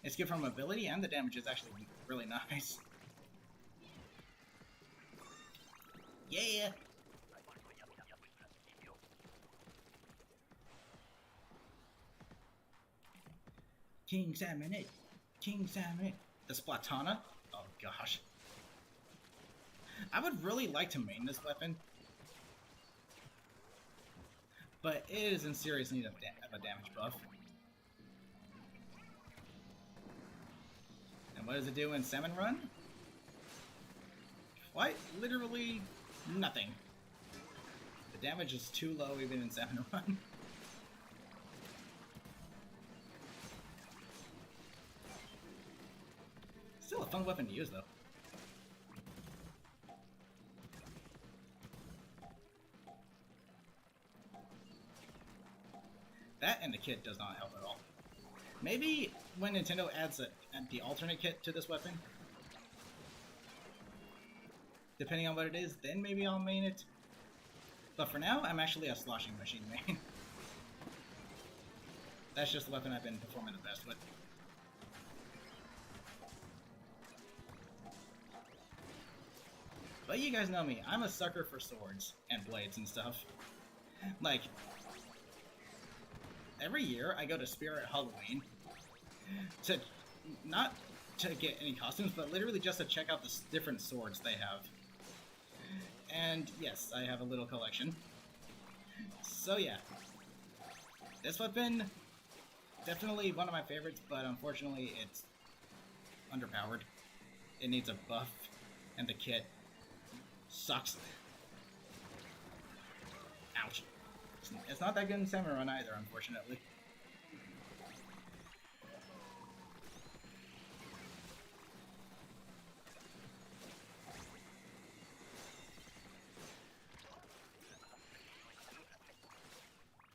It's good for mobility, and the damage is actually really nice. Yeah! King Salmon it! King Salmon it! The Splatana? Oh gosh. I would really like to main this weapon, but it is in serious need of a damage buff. And what does it do in Salmon Run? Quite literally nothing. The damage is too low even in Salmon Run. Still a fun weapon to use though. That and the kit does not help at all. Maybe when Nintendo adds the alternate kit to this weapon, depending on what it is, then maybe I'll main it. But for now, I'm actually a sloshing machine main. That's just the weapon I've been performing the best with. But you guys know me, I'm a sucker for swords and blades and stuff. Like, every year I go to Spirit Halloween to, not to get any costumes, but literally just to check out the different swords they have. And yes, I have a little collection. So yeah, this weapon, definitely one of my favorites, but unfortunately it's underpowered. It needs a buff, and the kit sucks. Ouch. It's not that good in Salmon Run either, unfortunately.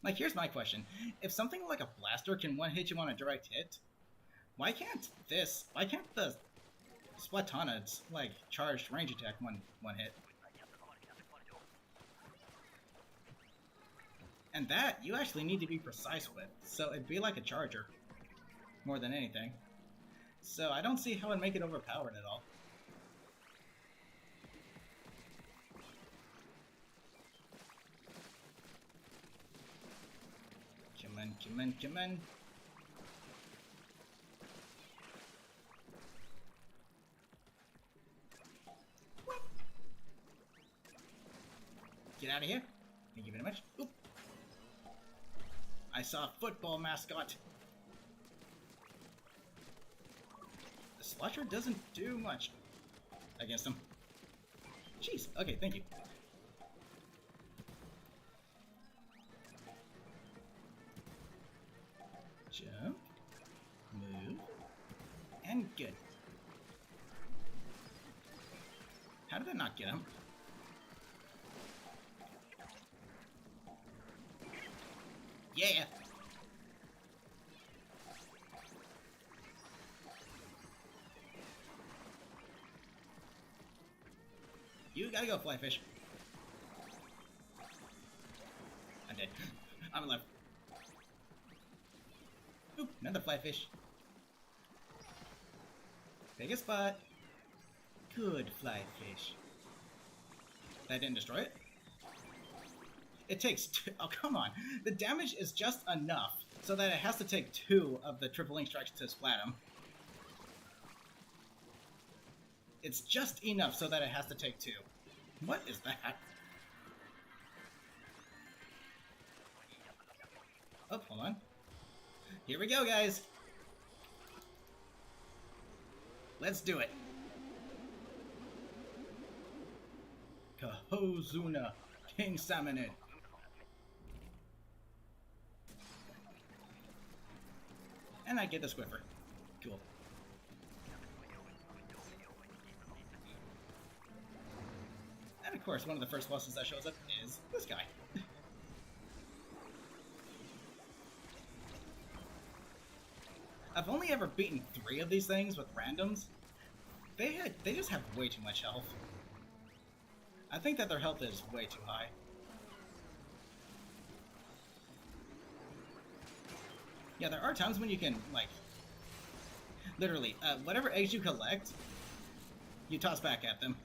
Like, here's my question. If something like a blaster can one-hit you on a direct hit, why can't the Splatana's, like, charged range attack one hit? And that, you actually need to be precise with, so it'd be like a charger, more than anything. So I don't see how it'd make it overpowered at all. Come on. Get out of here. Thank you very much. Oop. I saw a football mascot. Slusher doesn't do much against him. Jeez, okay, thank you. Jump, move, and good. How did I not get him? Yeah! You gotta go, Flyfish. I'm dead. I'm alive. Oop, another Flyfish. Take a spot. Good Flyfish. That didn't destroy it? It takes two. Oh, come on. The damage is just enough so that it has to take 2 of the triple link strikes to splat him. It's just enough so that it has to take 2. What is that? Oh, hold on. Here we go, guys. Let's do it. Kahozuna, King Salmon. And I get the Squiffer. Cool. And of course, one of the first bosses that shows up is this guy. I've only ever beaten 3 of these things with randoms. They just have way too much health. I think that their health is way too high. Yeah, there are times when you can, like, literally, whatever eggs you collect, you toss back at them.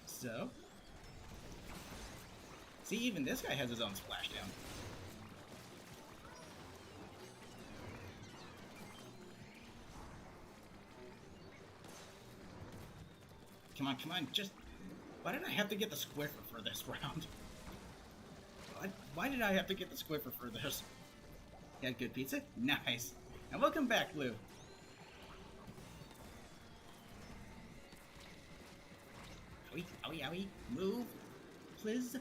So, see, even this guy has his own splashdown. Come on, just... Why did I have to get the Squiffer for this round? Why did I have to get the Squiffer for this? You had good pizza? Nice. And welcome back, Lou. Owie, owie, owie. Move, please.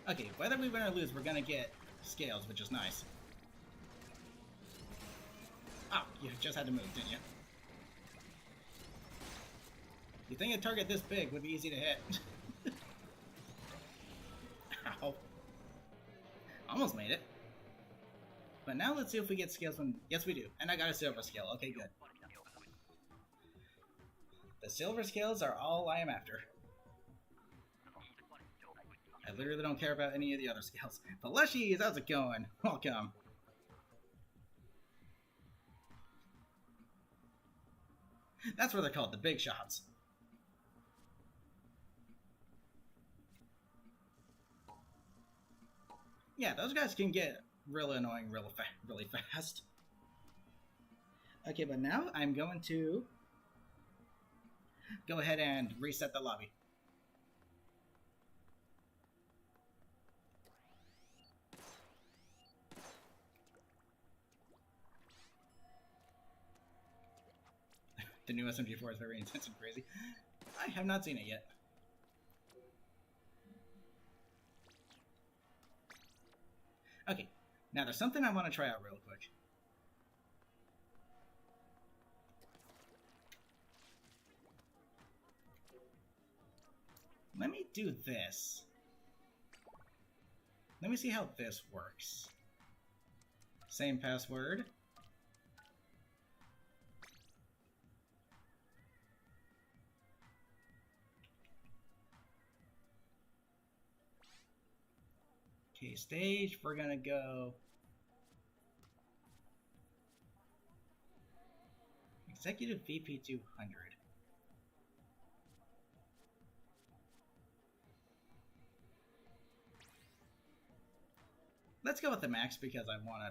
Okay, whether we win or lose, we're gonna get scales, which is nice. Oh, you just had to move, didn't you? You think a target this big would be easy to hit? Ow. Almost made it. But now let's see if we get scales from... Yes, we do. And I got a silver scale. Okay, good. The silver scales are all I am after. I literally don't care about any of the other scales. Plushies, how's it going? Welcome. That's what they're called, the big shots. Yeah, those guys can get really annoying really fast. Okay, but now I'm going to go ahead and reset the lobby. The new SMG4 is very intense and crazy. I have not seen it yet. Okay, now there's something I want to try out real quick. Let me do this. Let me see how this works. Same password. Okay, stage, we're gonna go Executive VP 200. Let's go with the max because I want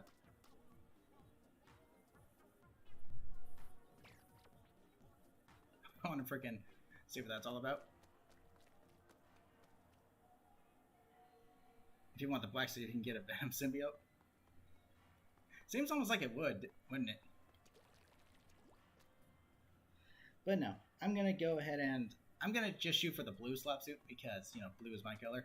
to freaking See what that's all about. If you want the black suit, you can get a Venom symbiote. Seems almost like it would, wouldn't it? But no, I'm gonna go ahead and I'm gonna just shoot for the blue slap suit because, you know, blue is my color.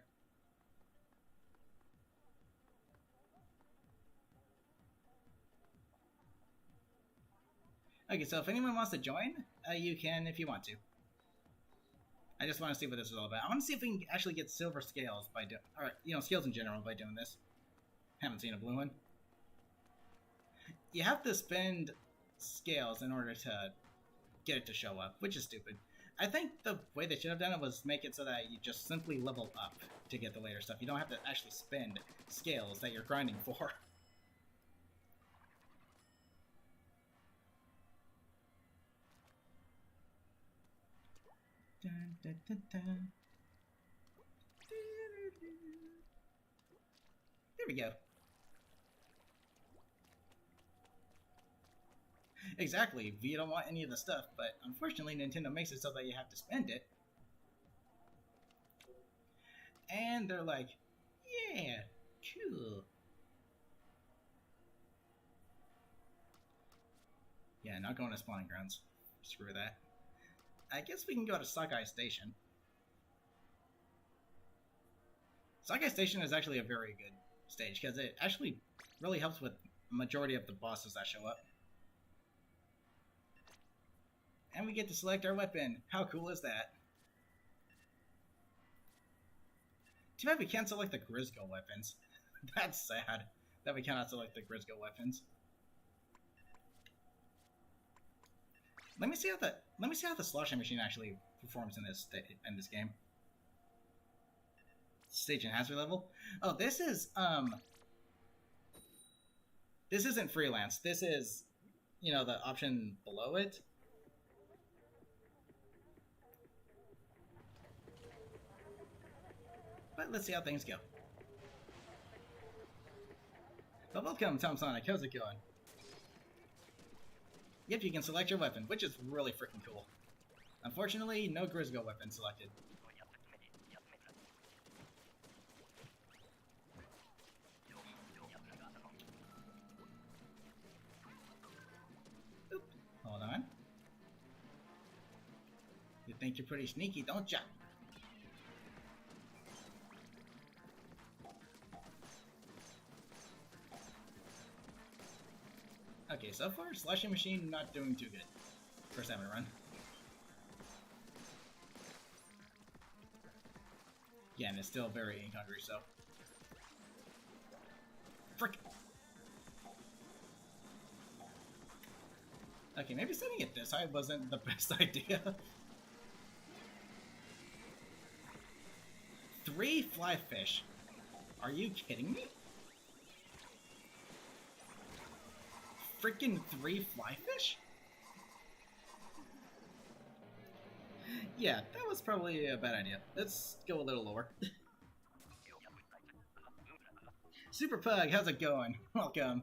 Okay, so if anyone wants to join, you can if you want to. I just want to see what this is all about. I want to see if we can actually get silver scales by doing, or, you know, scales in general by doing this. Haven't seen a blue one. You have to spend scales in order to get it to show up, which is stupid. I think the way they should have done it was make it so that you just simply level up to get the later stuff. You don't have to actually spend scales that you're grinding for. Dun, dun, dun, dun. There we go. Exactly, you don't want any of the stuff, but unfortunately Nintendo makes it so that you have to spend it. And they're like, yeah, cool. Yeah, not going to spawning grounds. Screw that. I guess we can go to Sakai Station. Sakai Station is actually a very good stage, because it actually really helps with the majority of the bosses that show up. And we get to select our weapon. How cool is that? Too bad we can't select the Grisgo weapons. That's sad that we cannot select the Grisgo weapons. Let me see how the sloshing machine actually performs in this game. Stage and hazard level. Oh, this isn't freelance. This is, you know, the option below it. But let's see how things go. Well, welcome, Tom Sonic. How's it going? Yep, you can select your weapon, which is really freaking cool. Unfortunately, no Grisgo weapon selected. Oop, hold on. You think you're pretty sneaky, don't ya? Okay, so far, Slashing Machine not doing too good for Salmon Run. Yeah, and it's still very ink hungry, so. Frick! Okay, maybe setting it this high wasn't the best idea. 3 fly fish? Are you kidding me? Freaking 3 fly fish? Yeah, that was probably a bad idea. Let's go a little lower. Super Pug, how's it going? Welcome.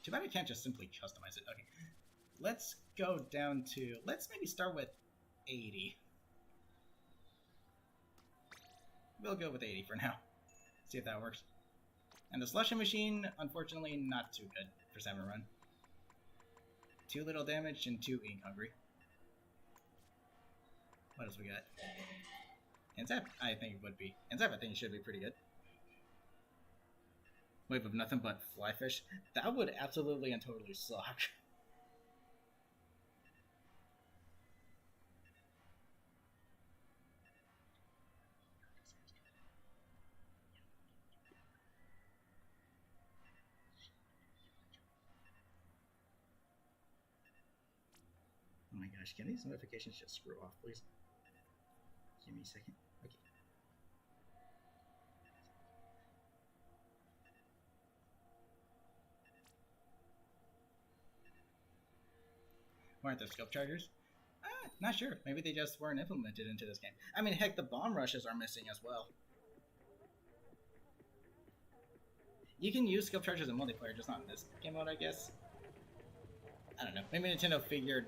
Too bad I can't just simply customize it. Okay. Let's go down to... Let's maybe start with 80. We'll go with 80 for now. See if that works. And the Slushing Machine, unfortunately, not too good for Salmon Run. 2 little damage and 2 ink hungry. What else we got? Inzap, I think it would be. Inzap, I think it should be pretty good. Wave of nothing but flyfish. That would absolutely and totally suck. Oh my gosh, can these notifications just screw off, please? Give me a second. Okay. Why aren't there scope chargers? Not sure. Maybe they just weren't implemented into this game. I mean, heck, the bomb rushes are missing as well. You can use skill charges in multiplayer, just not in this game mode, I guess. I don't know. Maybe Nintendo figured...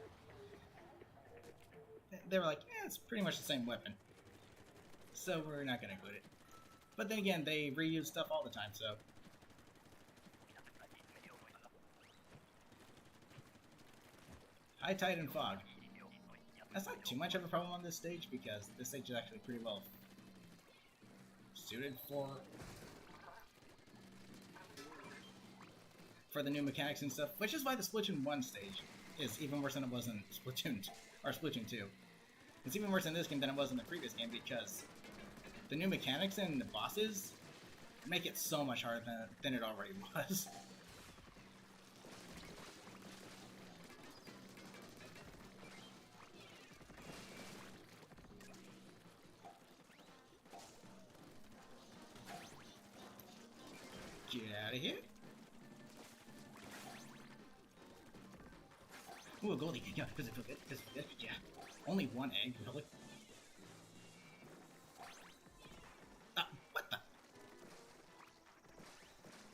They were like, it's pretty much the same weapon. So we're not going to include it. But then again, they reuse stuff all the time, so... High tide and fog. That's not too much of a problem on this stage, because this stage is actually pretty well suited for the new mechanics and stuff, which is why the Splatoon 1 stage is even worse than it was in Splatoon or Splatoon 2. It's even worse in this game than it was in the previous game, because the new mechanics and the bosses make it so much harder than it already was. Get out of here. Ooh, a goldie. Yeah, does it feel good? Does it feel good? Yeah. Only one egg, really? What the?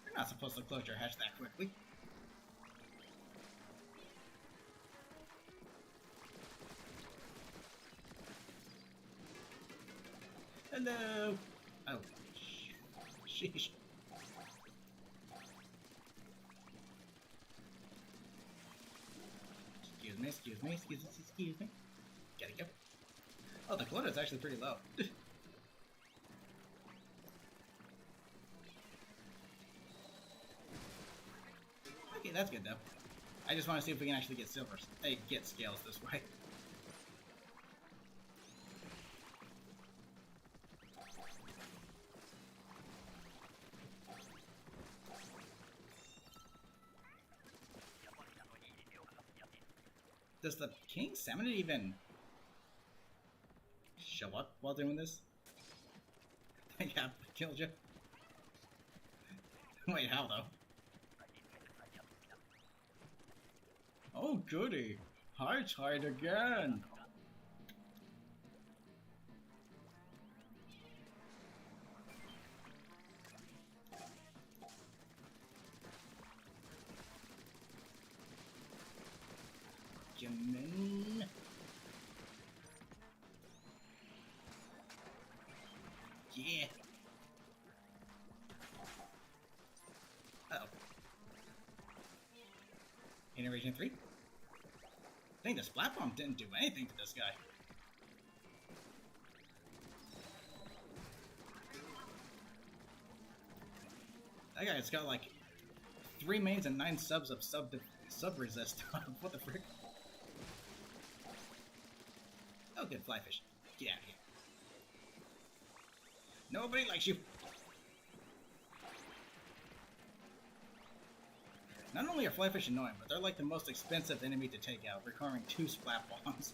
You're not supposed to close your hatch that quickly. Hello! Oh. Sheesh. Excuse me. Gotta go. Oh, the quota is actually pretty low. Okay, that's good though. I just want to see if we can actually get silvers. Get scales this way. Does the King Salmon even show up while doing this? Yeah, killed you. Wait, how though? Oh goody! High tide again! Jamin. Yeah. Uh-oh. In Region 3? I think the Splat Bomb didn't do anything to this guy. That guy's got like 3 mains and 9 subs of sub resist. What the frick? Oh, good, flyfish. Get out of here. Nobody likes you. Not only are flyfish annoying, but they're like the most expensive enemy to take out, requiring 2 splat bombs.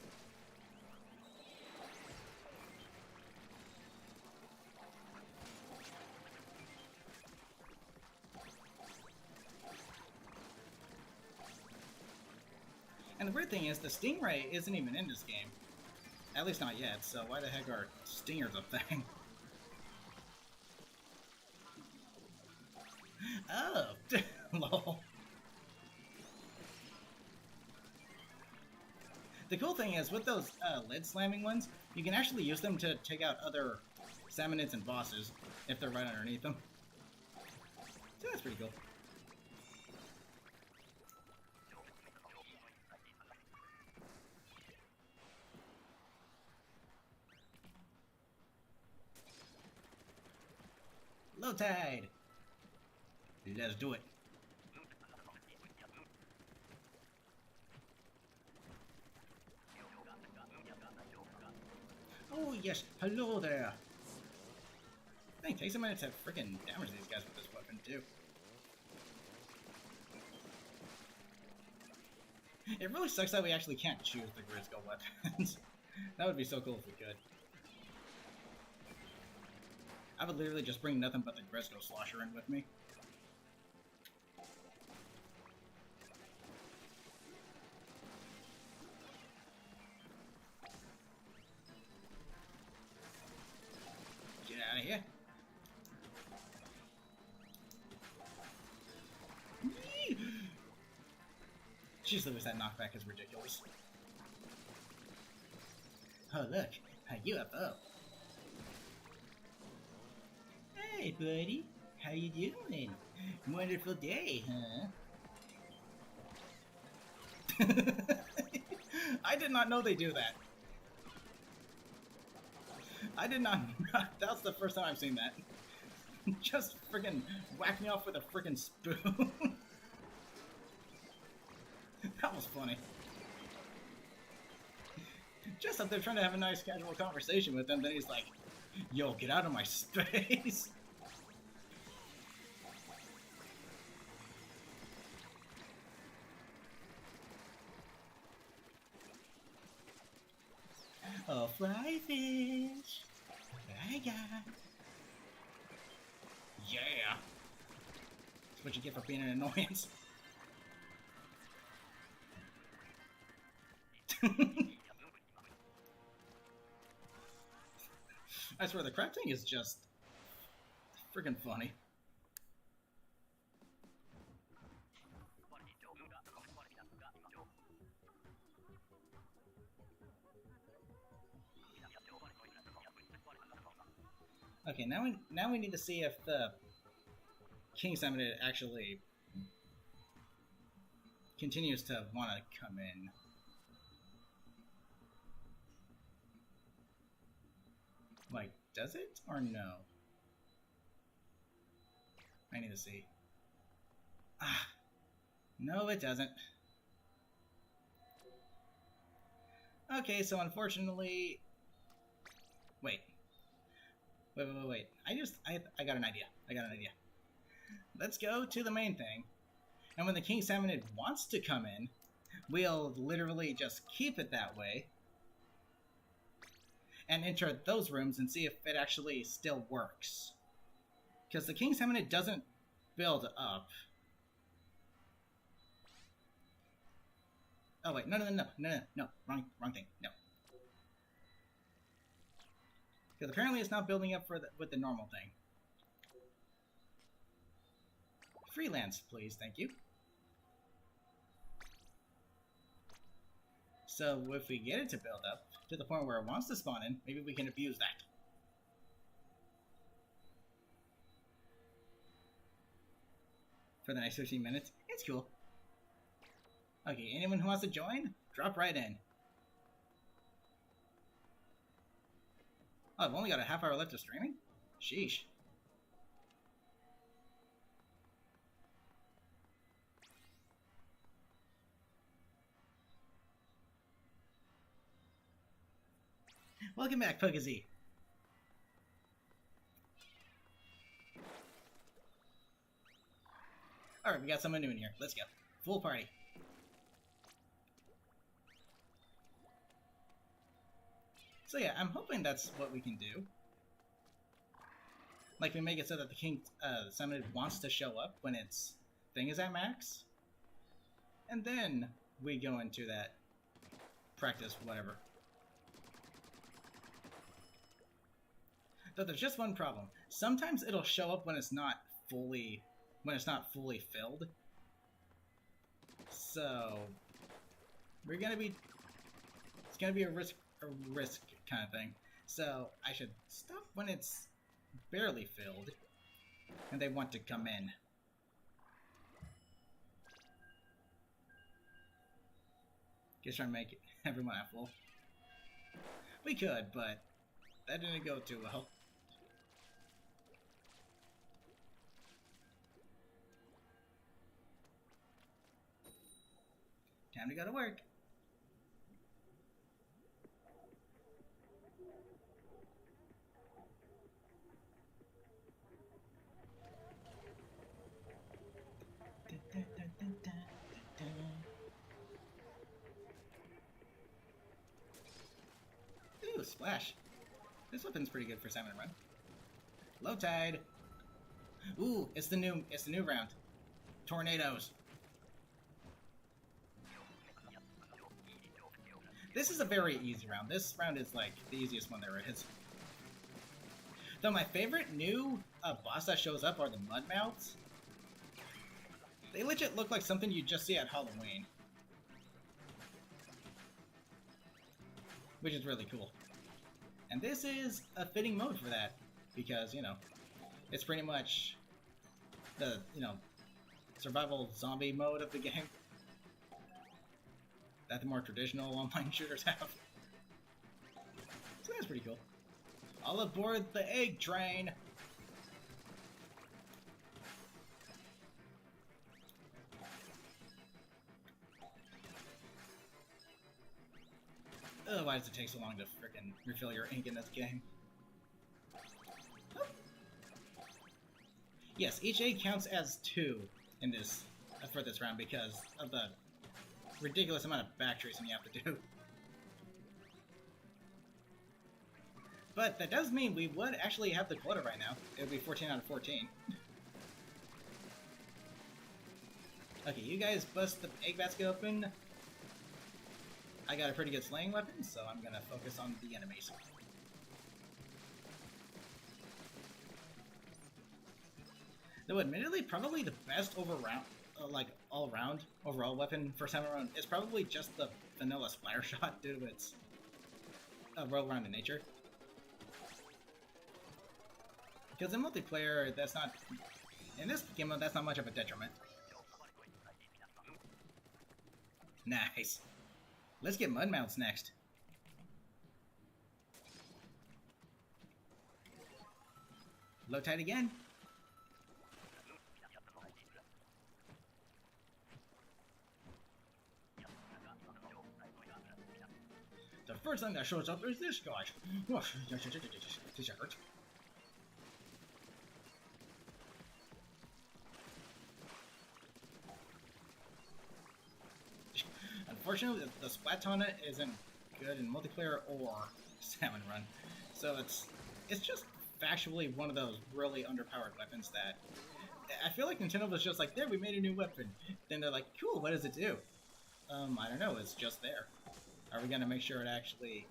And the weird thing is, the Stingray isn't even in this game. At least not yet, so why the heck are stingers a thing? Oh, lol. The cool thing is, with those lid slamming ones, you can actually use them to take out other salmonids and bosses if they're right underneath them. So that's pretty cool. Low tide! Let's do it. Oh yes, hello there! I think it takes a minute to freaking damage these guys with this weapon too. It really sucks that we actually can't choose the Grizzle weapons. That would be so cool if we could. I would literally just bring nothing but the Grizzle Slosher in with me. Jeez Louis, that knockback is ridiculous. Oh look, a UFO. Hey buddy, how you doing? Wonderful day, huh? I did not know they do that. I did not. That's the first time I've seen that. Just friggin' whack me off with a friggin' spoon. That was funny. Just up there trying to have a nice casual conversation with him, then he's like, yo, get out of my space. Oh, fly fish. I got. Yeah. That's what you get for being an annoyance. I swear the crafting is just freaking funny. Okay, now we need to see if the King Salmon actually continues to want to come in. Like, does it or no? I need to see. Ah, no, it doesn't. Okay, so unfortunately, wait. I got an idea. Let's go to the main thing. And when the King Salmonid wants to come in, we'll literally just keep it that way. And enter those rooms and see if it actually still works. Because the King Salmonid doesn't build up. Oh wait, no, wrong thing, no. Because apparently it's not building up with the normal thing. Freelance, please, thank you. So if we get it to build up to the point where it wants to spawn in, maybe we can abuse that. For the next 15 minutes, it's cool. Okay, anyone who wants to join, drop right in. Oh, I've only got a half hour left of streaming? Sheesh. Welcome back, Pokazee. Alright, we got someone new in here. Let's go. Full party. So yeah, I'm hoping that's what we can do. Like, we make it so that the King Salmonid wants to show up when its thing is at max. And then we go into that practice, whatever. Though there's just one problem. Sometimes it'll show up when it's not fully filled. So it's gonna be a risk kind of thing. So I should stop when it's barely filled and they want to come in. Just try to make everyone at full. We could, but that didn't go too well. Time to go to work. Ooh, splash. This weapon's pretty good for Salmon Run. Low tide. Ooh, it's the new round. Tornadoes. This is a very easy round. This round is like the easiest one there is. Though my favorite new boss that shows up are the Mudmouths. They legit look like something you just see at Halloween. which is really cool. And this is a fitting mode for that, because, you know, it's pretty much the, you know, survival zombie mode of the game that the more traditional online shooters have. So that's pretty cool. All aboard the egg train! Ugh, why does it take so long to frickin' refill your ink in this game? Oh. Yes, each egg counts as 2 in this for this round because of the ridiculous amount of backtracing you have to do. But that does mean we would actually have the quota right now. It would be 14 out of 14. Okay, you guys bust the egg basket open. I got a pretty good slaying weapon, so I'm gonna focus on the enemies. Though admittedly, probably the best all-round overall weapon for Salmon Run is probably just the vanilla splatter shot due to its roll-rounded nature. Because in multiplayer, that's not... In this game mode, that's not much of a detriment. Nice. Let's get mud mounts next. Low tide again. The first thing that shows up is this guy. This hurt. Unfortunately, the Splatoon isn't good in multiplayer or Salmon Run, so it's just factually one of those really underpowered weapons that I feel like Nintendo was just like, there, we made a new weapon. Then they're like, cool, what does it do? I don't know, it's just there. Are we gonna make sure it actually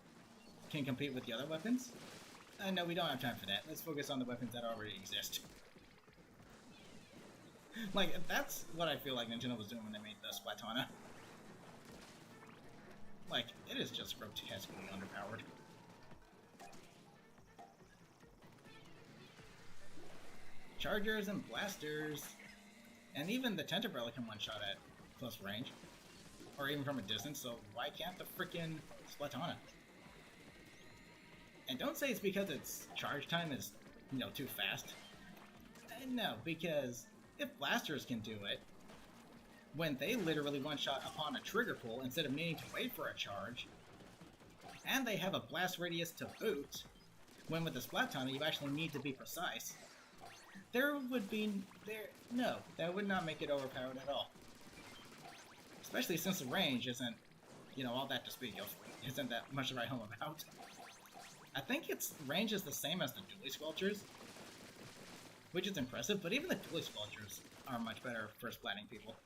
can compete with the other weapons? No, we don't have time for that. Let's focus on the weapons that already exist. Like, that's what I feel like Nintendo was doing when they made the Splatoon. Like, it is just grotesquely underpowered. Chargers and blasters, and even the Tenterbrella can one-shot at close range, or even from a distance, so why can't the frickin' Splatoon? And don't say it's because its charge time is, you know, too fast. No, because if blasters can do it, when they literally one-shot upon a trigger pull instead of needing to wait for a charge, and they have a blast radius to boot, when with the Splatoon you actually need to be precise, no, that would not make it overpowered at all. Especially since the range isn't, you know, all that to speak of. Isn't that much to write home about. I think its range is the same as the Dually Squelchers, which is impressive, but even the Dually Squelchers are much better for splatting people.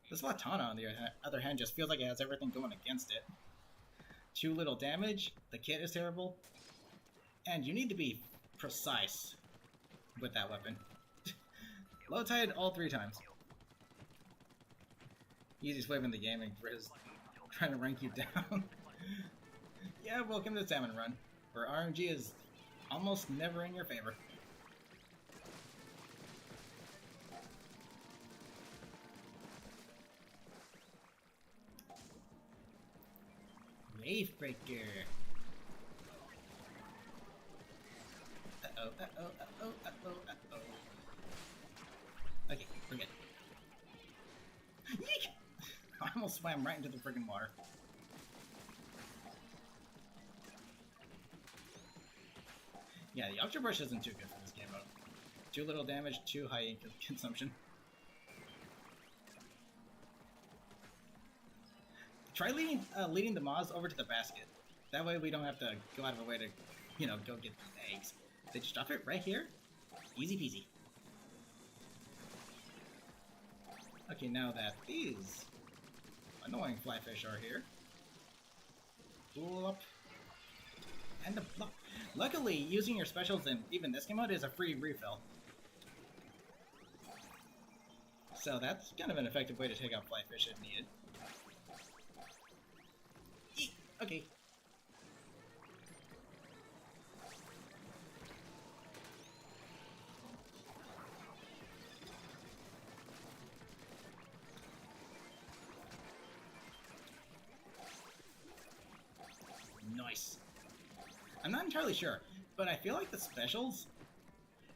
The Splatoon, on the other hand, just feels like it has everything going against it. Too little damage, the kit is terrible, and you need to be precise with that weapon. Low tide all 3 times. Easiest way in the game, and Grizz trying to rank you down. Yeah, welcome to Salmon Run, where RNG is almost never in your favor. Wave breaker. Uh-oh, uh-oh, uh-oh, uh-oh, uh-oh. Okay, we're good. Yeek! I almost swam right into the friggin' water. Yeah, the Octo Brush isn't too good for this game mode. Too little damage, too high ink consumption. Try leading the Moz over to the basket. That way we don't have to go out of our way to, you know, go get the eggs. They just drop it right here. Easy peasy. Okay, now that these annoying flyfish are here. Pull up. And the block. Luckily, using your specials in even this game mode is a free refill. So that's kind of an effective way to take out flyfish if needed. Eek! Okay. entirely sure, but I feel like the specials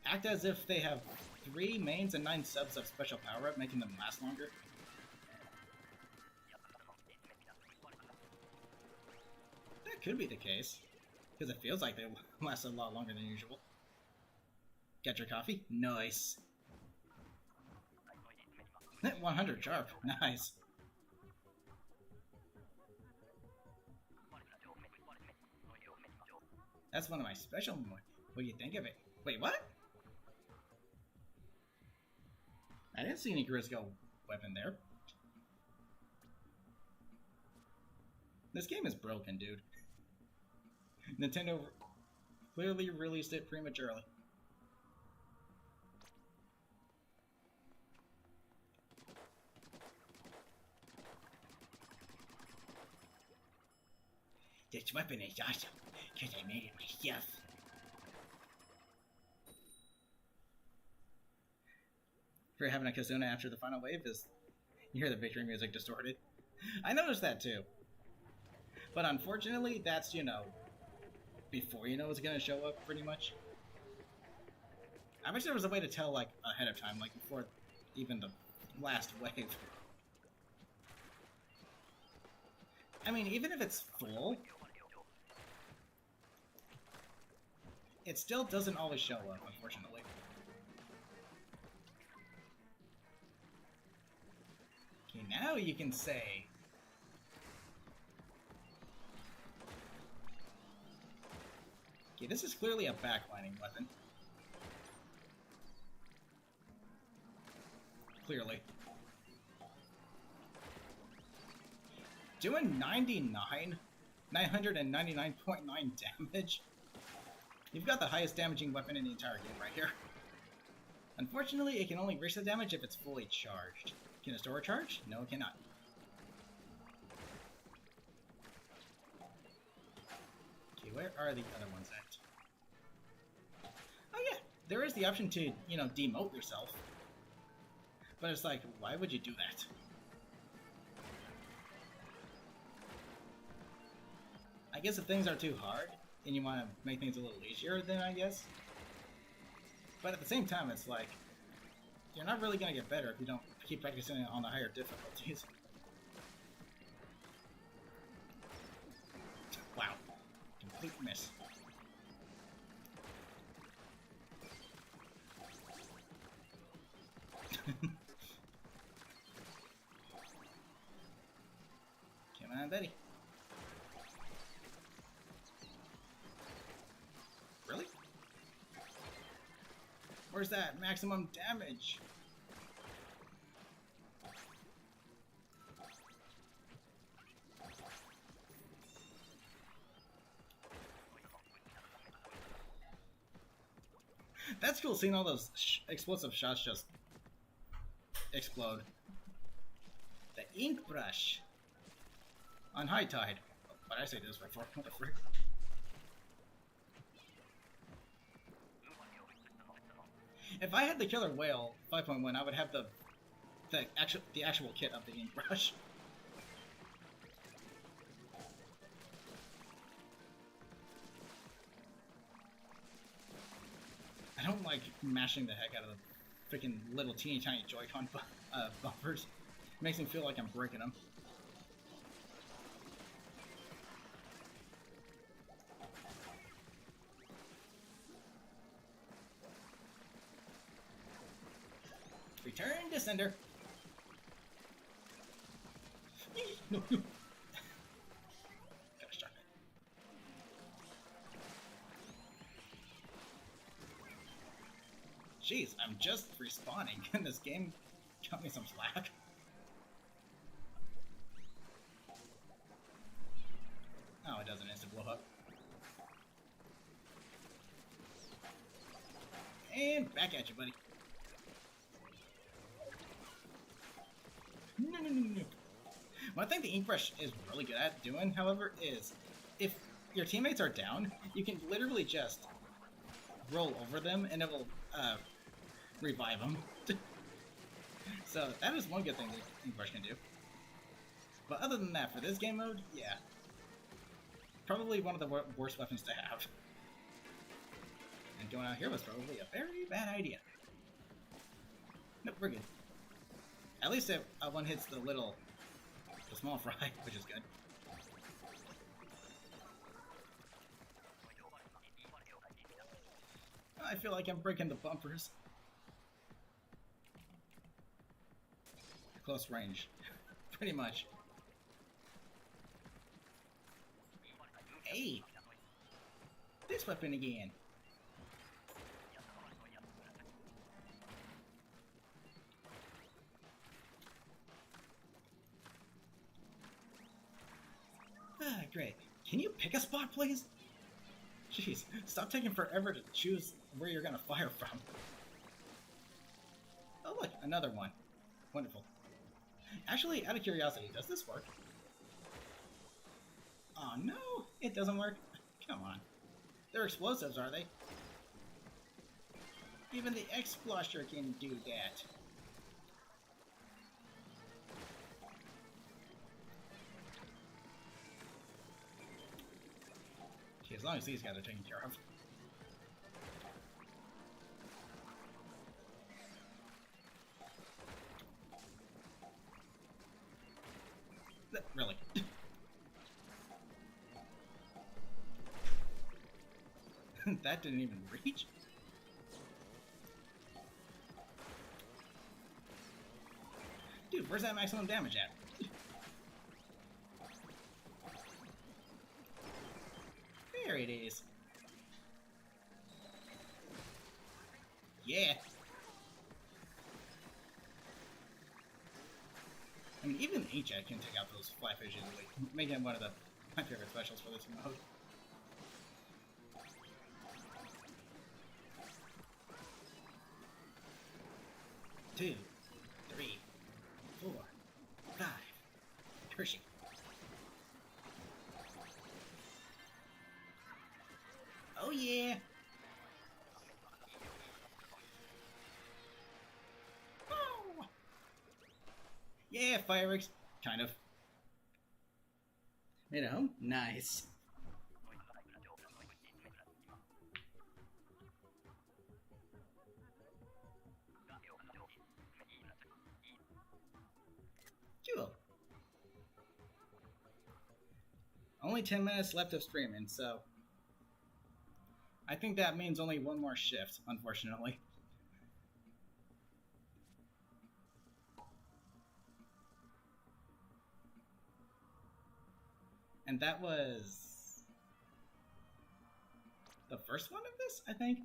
act as if they have 3 mains and 9 subs of special power-up, making them last longer. That could be the case, because it feels like they last a lot longer than usual. Got your coffee? Nice. 100 sharp. Nice. That's one of my special. What do you think of it? Wait, what? I didn't see any Grisco weapon there. This game is broken, dude. Nintendo clearly released it prematurely. This weapon is awesome, because I made it myself. For having a Kazuna after the final wave is... You hear the victory music distorted. I noticed that too. But unfortunately, that's, you know, before you know it's gonna show up, pretty much. I wish there was a way to tell, like, ahead of time, like, before even the last wave. I mean, even if it's full, it still doesn't always show up, unfortunately. Okay, now you can say... Okay, this is clearly a backlining weapon. Clearly. Doing 999.9 damage? You've got the highest damaging weapon in the entire game right here. Unfortunately, it can only reach the damage if it's fully charged. Can it store a charge? No, it cannot. Okay, where are the other ones at? Oh yeah, there is the option to, you know, demote yourself. But it's like, why would you do that? I guess if things are too hard, and you want to make things a little easier, then I guess. But at the same time, it's like, you're not really going to get better if you don't keep practicing on the higher difficulties. Wow. Complete miss. Come on, Betty. Really? Where's that maximum damage? That's cool seeing all those explosive shots just explode. The ink brush on high tide. What did I say this before? What the frick? If I had the Killer Whale 5.1, I would have the actual kit of the ink brush. I don't like mashing the heck out of the freaking little teeny tiny Joy-Con bumpers. It makes me feel like I'm breaking them. Return to sender. No, no. Gosh darn it. Jeez, I'm just respawning, and this game got me some slack. Oh, it doesn't instant blow up. And back at you, buddy. No, no, no, no. One thing the ink brush is really good at doing, however, is if your teammates are down, you can literally just roll over them and it will revive them. So that is one good thing the ink brush can do. But other than that, for this game mode, yeah. Probably one of the worst weapons to have. And going out here was probably a very bad idea. Nope, we're good. At least if one hits the small fry, which is good. I feel like I'm breaking the bumpers. Close range. Pretty much. Hey! This weapon again. Ah, great. Can you pick a spot, please? Jeez, stop taking forever to choose where you're gonna fire from. Oh look, another one. Wonderful. Actually, out of curiosity, does this work? Oh no, it doesn't work. Come on. They're explosives, are they? Even the X-Splasher can do that. Okay, as long as these guys are taken care of. Really? That didn't even reach? Dude, where's that maximum damage at? There it is. Yeah. I mean, even H-Jet can take out those flatfish easily, making it one of my favorite specials for this mode. Two, 3, 4, 5. Hershey. Oh yeah! Oh! Yeah, fireworks. Kind of. Made it home? Nice. Cool. Only 10 minutes left of streaming, so I think that means only one more shift, unfortunately. And that was the first one of this, I think?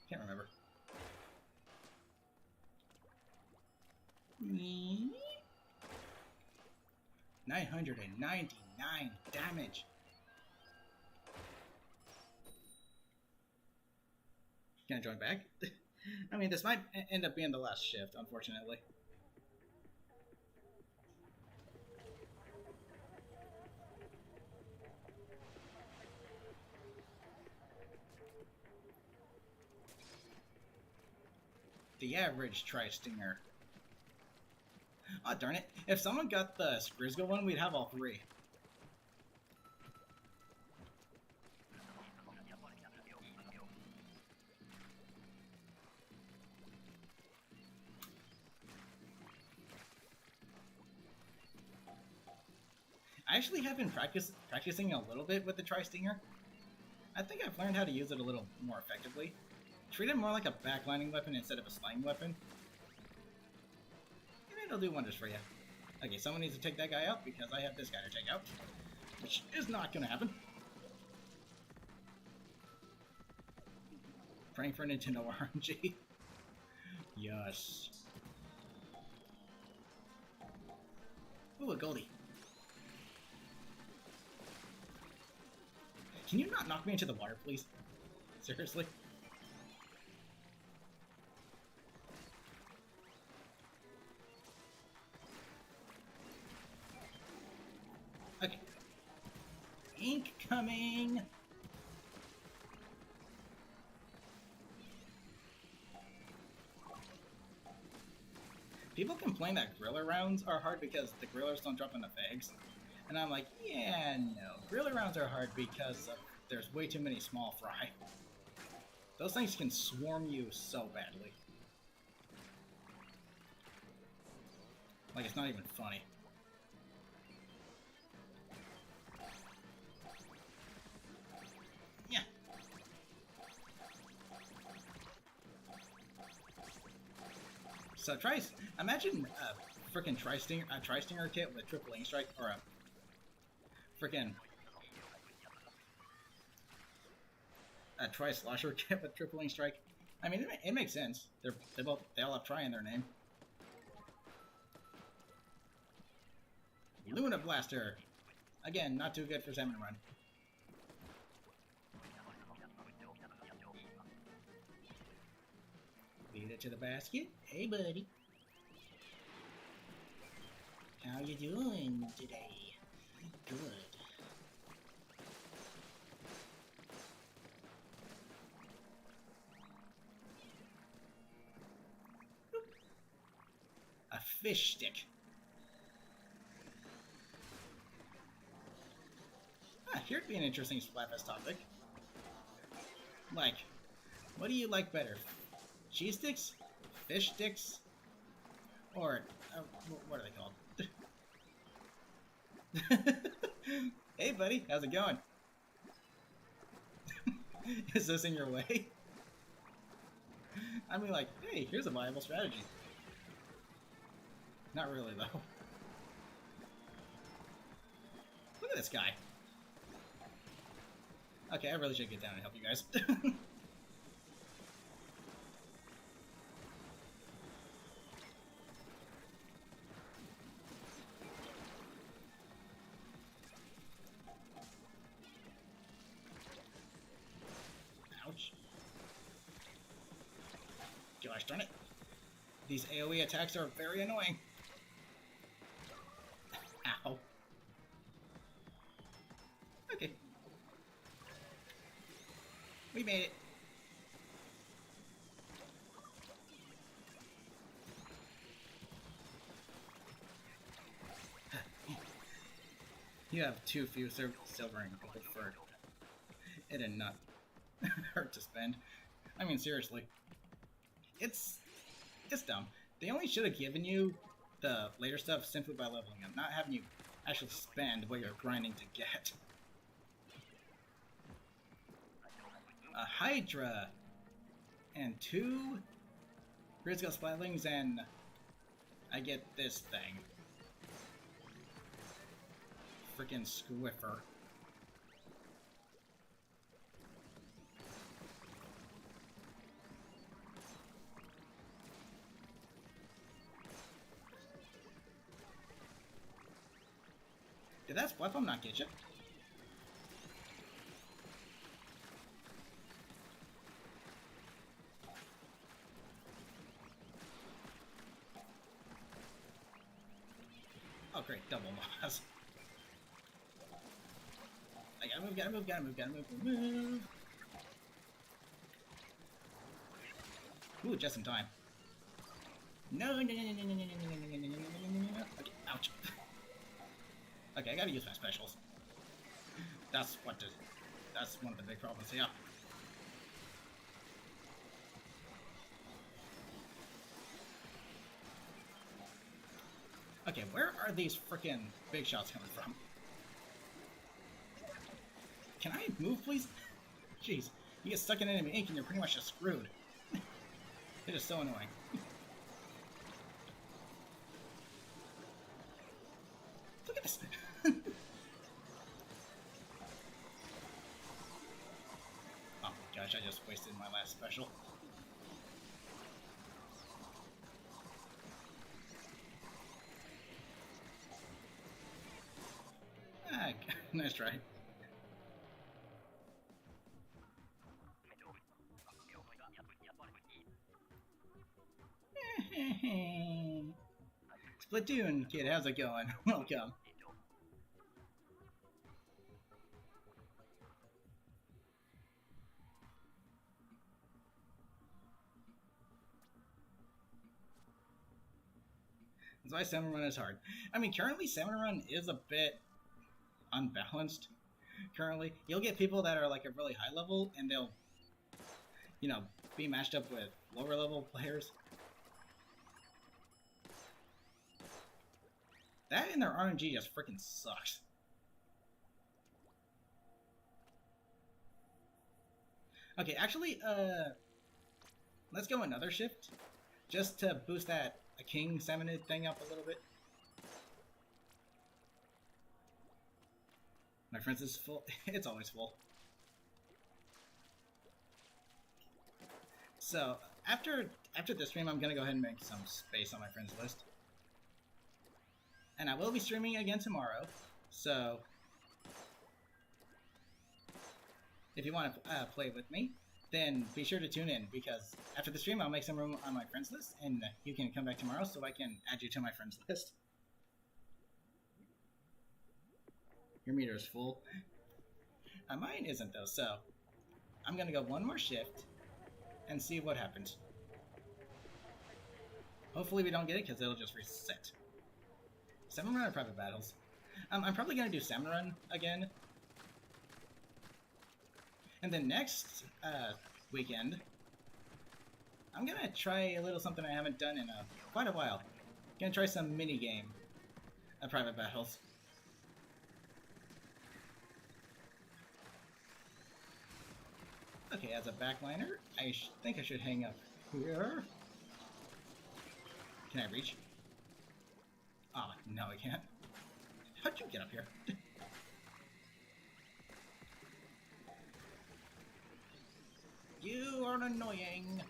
Can't remember. 999 damage. Can I join back? I mean, this might end up being the last shift, unfortunately. The average tri-stinger. Oh, darn it. If someone got the Skrizgo one, we'd have all three. I actually have been practicing a little bit with the tri-stinger. I think I've learned how to use it a little more effectively. Treat it more like a backlining weapon instead of a slaying weapon. And it'll do wonders for you. Okay, someone needs to take that guy out because I have this guy to take out. Which is not gonna happen. Praying for Nintendo RNG. Yes. Ooh, a Goldie. Can you not knock me into the water, please? Seriously? Okay. Ink coming! People complain that griller rounds are hard because the grillers don't drop in the fags. And I'm like, yeah, no. Griller rounds are hard because there's way too many small fry. Those things can swarm you so badly. Like, it's not even funny. Yeah. So imagine a freaking tri-stinger kit with triple aim strike, or a freaking a tri-slosher kit with triple aim strike. I mean, it makes sense. They all have tri in their name. Luna Blaster! Again, not too good for Salmon Run. Feed it to the basket. Hey, buddy. How you doing today? Good. A fish stick. Here'd be an interesting Splatfest topic. Like, what do you like better? Cheese sticks? Fish sticks? Or, what are they called? Hey buddy, how's it going? Is this in your way? I mean, like, hey, here's a viable strategy. Not really, though. Look at this guy. Okay, I really should get down and help you guys. Ouch. Gosh darn it. These AoE attacks are very annoying. Ow. Okay. We made it. You have too few silver and gold for it and not hurt to spend. I mean, seriously. It's dumb. They only should have given you the later stuff simply by leveling up, not having you actually spend what you're grinding to get. A Hydra and 2 Grizzle Splatlings, and I get this thing. Freaking Squiffer. Did that Splat Bomb not get you? Oh great, double loss. I gotta move. Ooh, just in time. No. Okay, ouch. Okay, I gotta use my specials. That's one of the big problems, yeah. Okay, where are these frickin' big shots coming from? Can I move, please? Jeez, you get stuck in enemy ink and you're pretty much just screwed. It is so annoying. Look at this! Oh my gosh, I just wasted my last special. Ah, nice try. Splatoon, kid, how's it going? Welcome. That's why Salmon Run is hard. I mean, currently Salmon Run is a bit unbalanced. Currently, you'll get people that are like a really high level, and you know, be matched up with lower level players. That and their RNG just freaking sucks. Okay, actually, let's go another shift, just to boost that king salmonid thing up a little bit. My friends is full. It's always full. So after this stream, I'm gonna go ahead and make some space on my friends list, and I will be streaming again tomorrow. So if you want to play with me, then be sure to tune in, because after the stream, I'll make some room on my friends list, and you can come back tomorrow so I can add you to my friends list. Your meter is full. Mine isn't, though, so I'm gonna go one more shift and see what happens. Hopefully we don't get it, because it'll just reset. Salmon Run or private battles? I'm probably gonna do Salmon Run again. And then next weekend, I'm gonna try a little something I haven't done in quite a while. Gonna try some mini-game private battles. Okay, as a backliner, I think I should hang up here. Can I reach? Ah, oh, no I can't. How'd you get up here? You are annoying!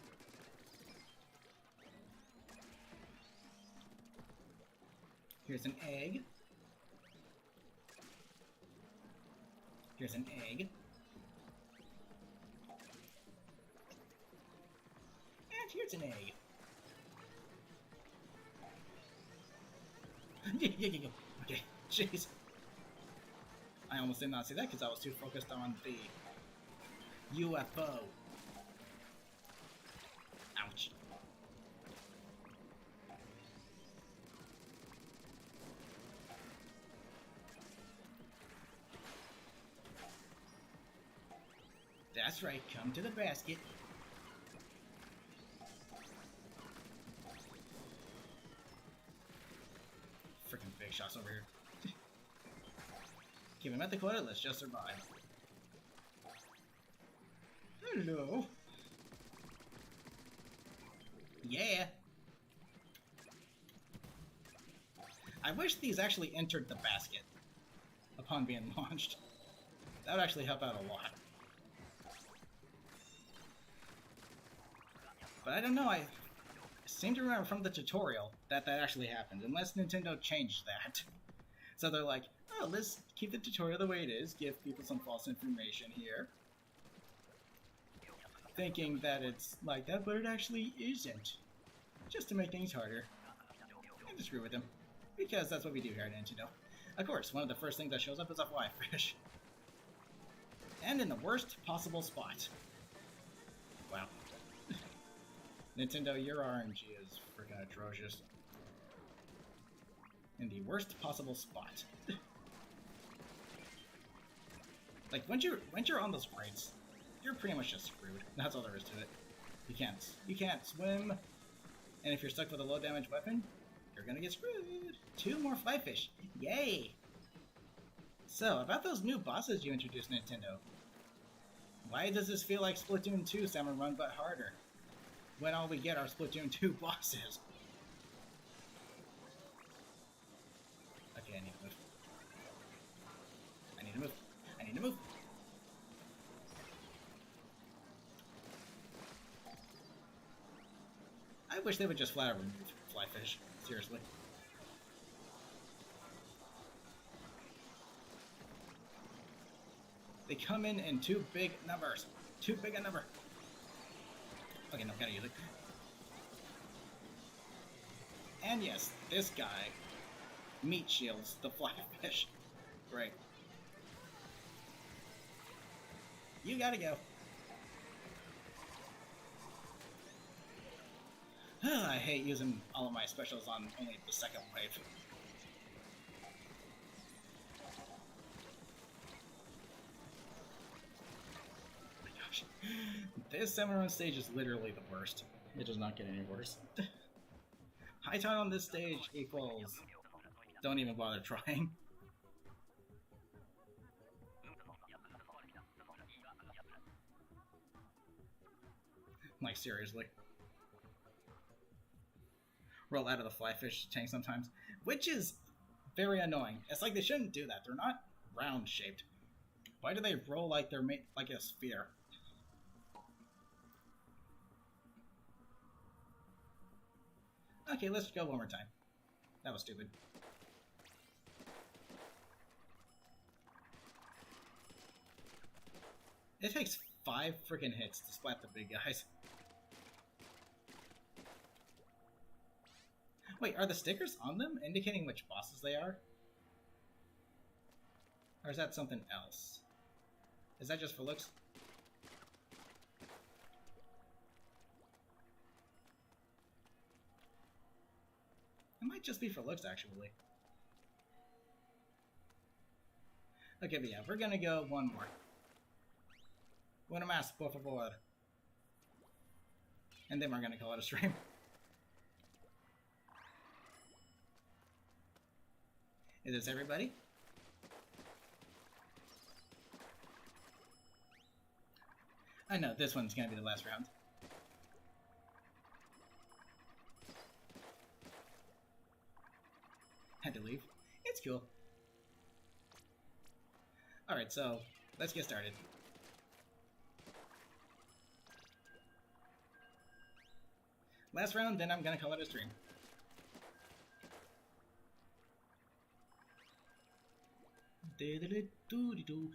Here's an egg. Here's an egg. And here's an egg. Yeah. Okay, jeez. I almost did not see that because I was too focused on the UFO. Ouch. That's right, come to the basket. Freaking big shots over here. Keep him at the quota, let's just survive. Hello. Yeah. I wish these actually entered the basket upon being launched. That would actually help out a lot. But I don't know, I seem to remember from the tutorial that actually happened, unless Nintendo changed that. So they're like, oh, let's keep the tutorial the way it is, give people some false information here. Thinking that it's like that, but it actually isn't. Just to make things harder. And to screw with them. Because that's what we do here at Nintendo. Of course, one of the first things that shows up is a fly fish. And in the worst possible spot. Wow. Nintendo, your RNG is freaking atrocious. In the worst possible spot. Like, once you're on those crates, you're pretty much just screwed. That's all there is to it. You can't swim, and if you're stuck with a low damage weapon, you're gonna get screwed. 2 more fly fish. Yay! So, about those new bosses you introduced, Nintendo. Why does this feel like Splatoon 2 Salmon Run but harder? When all we get are Splatoon 2 bosses. Okay, I need to move. I need to move. I need to move. I wish they would just flat out remove fly fish. Seriously. They come in too big numbers. Too big a number. Okay, no, gotta use it. And yes, this guy meat shields the fly fish. Great. You gotta go. I hate using all of my specials on only the second wave. Oh my gosh. This Salmon stage is literally the worst. It does not get any worse. High tide on this stage equals... Don't even bother trying. Like, seriously. Roll out of the flyfish tank sometimes. Which is very annoying. It's like they shouldn't do that. They're not round-shaped. Why do they roll like they're made like a sphere? Okay, let's go one more time. That was stupid. It takes 5 freaking hits to splat the big guys. Wait, are the stickers on them indicating which bosses they are? Or is that something else? Is that just for looks? It might just be for looks, actually. Okay, but yeah, we're gonna go one more. Una más, por favor. And then we're gonna call it a stream. Is this everybody? I know, this one's gonna be the last round. Had to leave. It's cool. Alright, so, let's get started. Last round, then I'm gonna call it a stream. Do-do-do-do-do-do.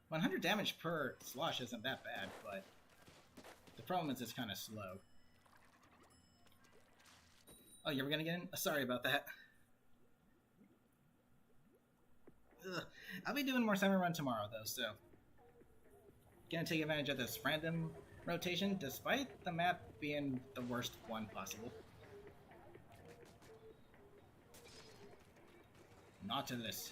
100 damage per slosh isn't that bad, but the problem is it's kind of slow. Oh, you were gonna get in? Sorry about that. Ugh. I'll be doing more Salmon Run tomorrow, though, so... Gonna take advantage of this random rotation, despite the map being the worst one possible. Nautilus.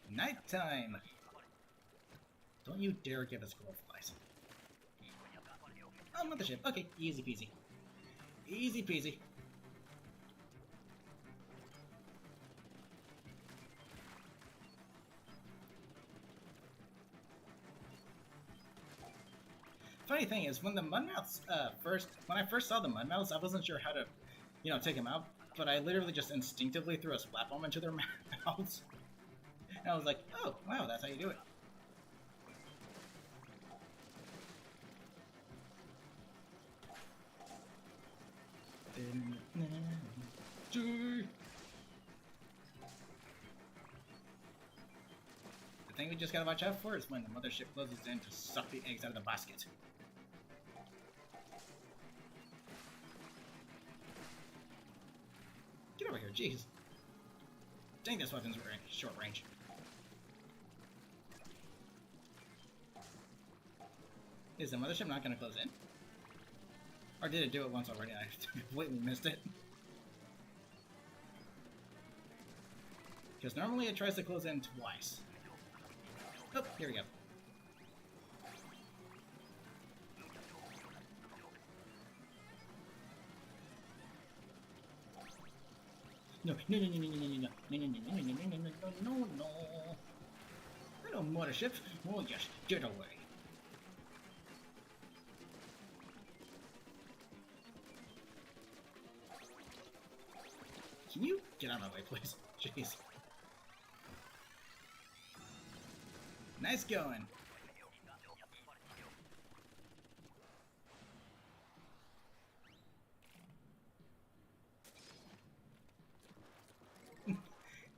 Nighttime! Don't you dare give us gold flies. Oh, mothership. Okay, easy peasy. Easy peasy. Funny thing is, when the Mudmouths when I first saw the Mudmouths, I wasn't sure how to, take them out, but I literally just instinctively threw a splat bomb into their mouths. And I was like, oh, wow, that's how you do it. The thing we just gotta watch out for is when the mothership closes in to suck the eggs out of the basket. Get over here, jeez. Dang, this weapon's short range. Is the mothership not gonna close in? Or did it do it once already and I completely missed it? Because normally it tries to close in twice. Oh, here we go. No, no, no, no, no, no, no, no, no, no, no, no, no, no, no, no. Hello, mothership. Oh, yes, get away. Can you get out of my way, please? Jeez. Nice going.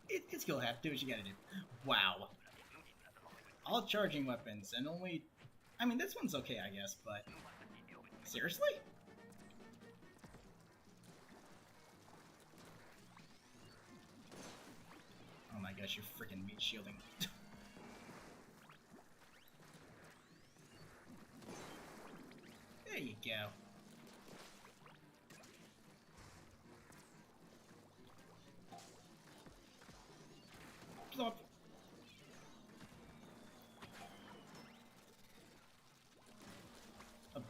It's cool, Hap. Do what you gotta do. Wow. All charging weapons, and only... I mean, this one's okay, I guess, but... Seriously? Oh my gosh, you're freaking meat shielding. There you go. Plop.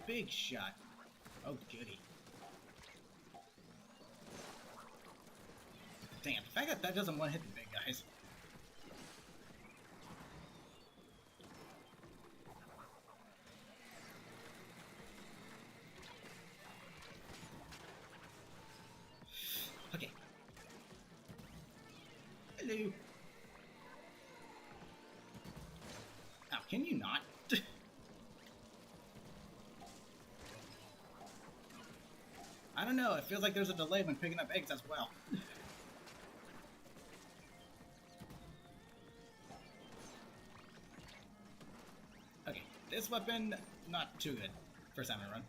big shot. Oh, goody. Damn, the fact that that doesn't one hit the big guys. Okay. Hello. Ow, can you not? I don't know, it feels like there's a delay when picking up eggs as well. Okay, this weapon, not too good for Salmon Run.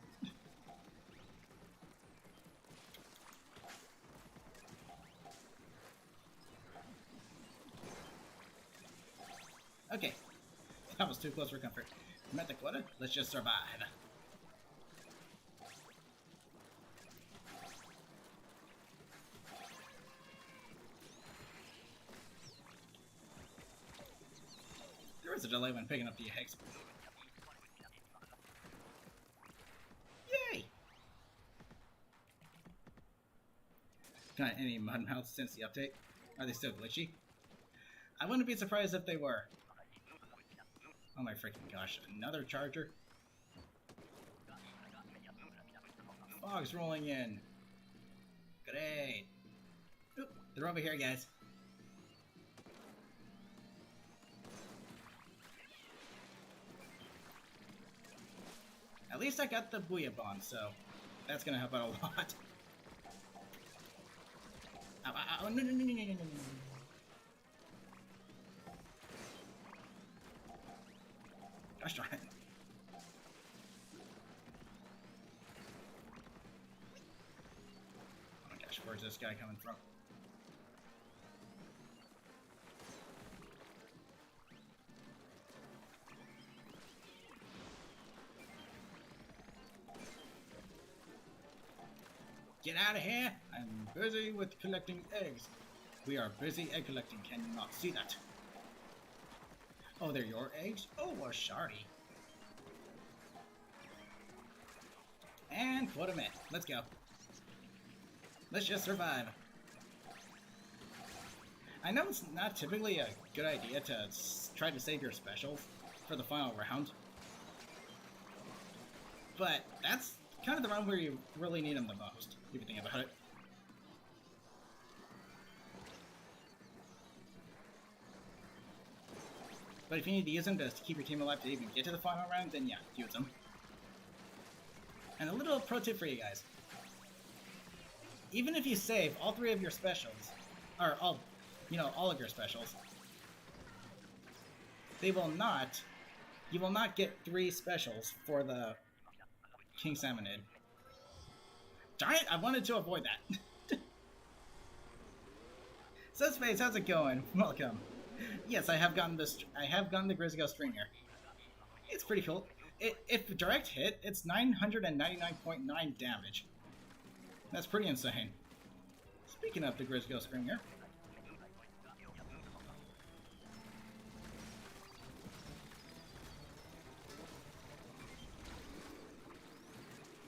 Okay, that was too close for comfort. Met the quota, let's just survive. There was a delay when picking up the eggs. Yay! Got any mud mouths since the update? Are they still glitchy? I wouldn't be surprised if they were. Oh my freaking gosh, another charger? Fog's rolling in. Great. Oop, they're over here, guys. At least I got the Booyah Bomb, so that's gonna help out a lot. Ow, ow, ow, no, no, no, no, no, no, no. Gosh darn it. Oh my gosh, where's this guy coming from? Get out of here! I'm busy with collecting eggs. We are busy egg collecting, can you not see that? Oh, they're your eggs? Oh, a shardy. And put them in. Let's go. Let's just survive. I know it's not typically a good idea to try to save your specials for the final round, but that's kind of the round where you really need them the most, if you think about it. But if you need to use them to keep your team alive to even get to the final round, then yeah, use them. And a little pro tip for you guys. Even if you save all three of your specials, or all of your specials, you will not get 3 specials for the King Salmonid. Darn it, I wanted to avoid that. Sudspace, how's it going? Welcome. Yes, I have gotten the Grizzly Ghost Stringer. It's pretty cool. If direct hit, it's 999.9 damage. That's pretty insane. Speaking of the Grizzly Ghost Stringer,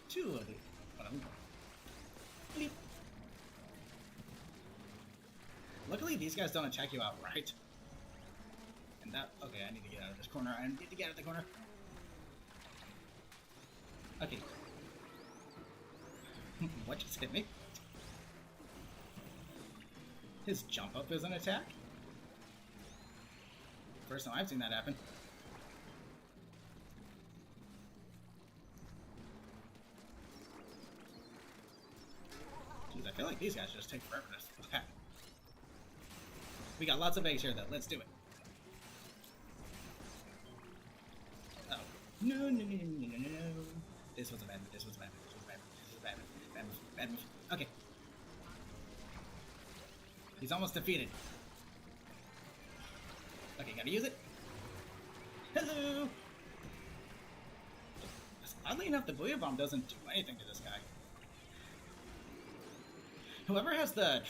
two of them. Bleep. Luckily, these guys don't attack you outright. And that... Okay, I need to get out of this corner. I need to get out of the corner. Okay. What just hit me? His jump up is an attack? First time I've seen that happen. Jeez, I feel like these guys just take forever to attack. We got lots of eggs here though, let's do it. Oh. No, no, no, no, no, no, no. This was a bad move, this was a bad move, this was a bad move, this was a bad move, bad move, bad move. Okay. He's almost defeated. Okay, gotta use it. Hello! Oddly enough, the Booyah Bomb doesn't do anything to this guy. Whoever has the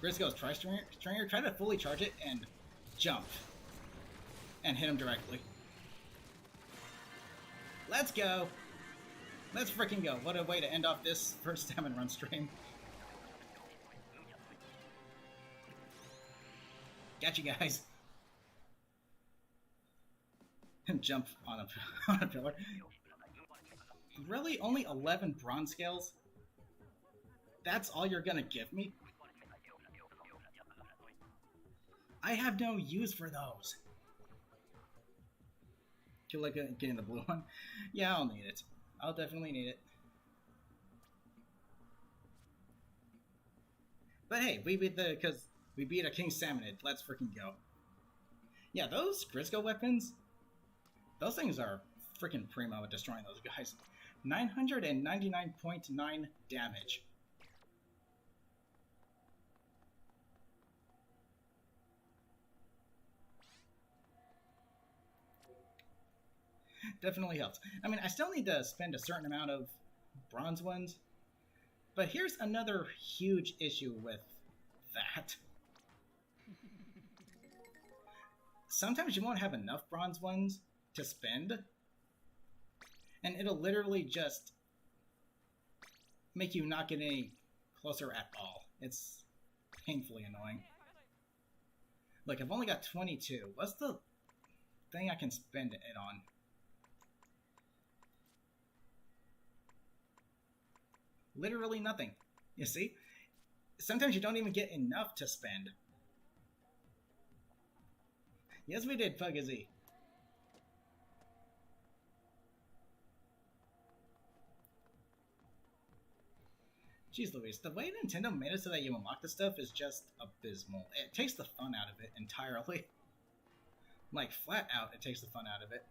Grizzly Ghost Tri-Stringer, try to fully charge it and jump. And hit him directly. Let's go! Let's freaking go. What a way to end off this first Salmon Run stream. Got you guys. And jump on a pillar. Really? Only 11 bronze scales? That's all you're gonna give me? I have no use for those. You like getting the blue one? Yeah, I'll need it. I'll definitely need it. But hey, we beat a King Salmonid. Let's freaking go. Yeah, those Grisco weapons, those things are freaking primo at destroying those guys. 999.9 damage. Definitely helps. I mean, I still need to spend a certain amount of bronze ones, but here's another huge issue with that. Sometimes you won't have enough bronze ones to spend, and it'll literally just make you not get any closer at all. It's painfully annoying. Look, I've only got 22. What's the thing I can spend it on? Literally nothing. You see? Sometimes you don't even get enough to spend. Yes, we did, Fugazzy. Jeez Louise, the way Nintendo made it so that you unlock the stuff is just abysmal. It takes the fun out of it entirely. Like, flat out, it takes the fun out of it.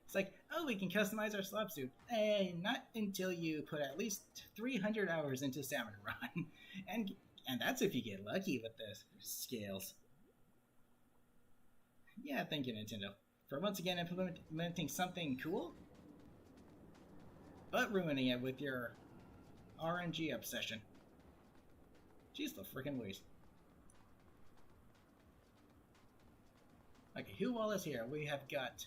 It's like, oh, we can customize our slop suit. Hey, not until you put at least 300 hours into Salmon Run. And that's if you get lucky with the scales. Yeah, thank you, Nintendo, for once again implementing something cool, but ruining it with your RNG obsession. Jeez, the freaking Louise. Okay, who all is here? We have got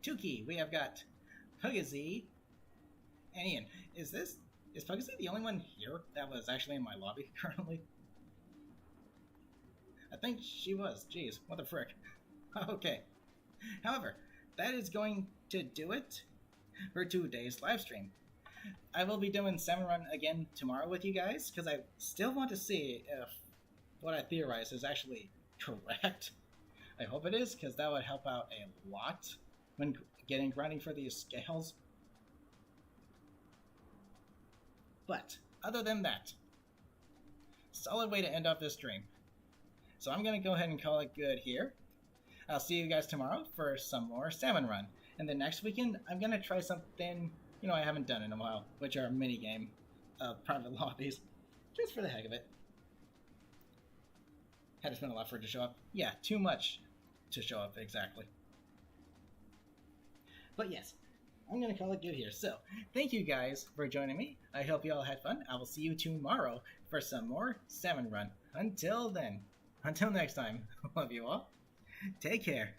Tuki, we have got Pugazzy, and Ian. Is Pugazzy the only one here that was actually in my lobby currently? I think she was. Jeez, what the frick. Okay. However, that is going to do it for today's live stream. I will be doing Salmon Run again tomorrow with you guys, because I still want to see if what I theorize is actually correct. I hope it is, because that would help out a lot when grinding for these scales. But, other than that, solid way to end off this stream. So I'm going to go ahead and call it good here. I'll see you guys tomorrow for some more Salmon Run. And then next weekend, I'm going to try something, I haven't done in a while, which are minigame private lobbies. Just for the heck of it. Had to spend a lot for it to show up. Yeah, too much to show up, exactly. But yes, I'm going to call it good here. So, thank you guys for joining me. I hope you all had fun. I will see you tomorrow for some more Salmon Run. Until then. Until next time, love you all. Take care.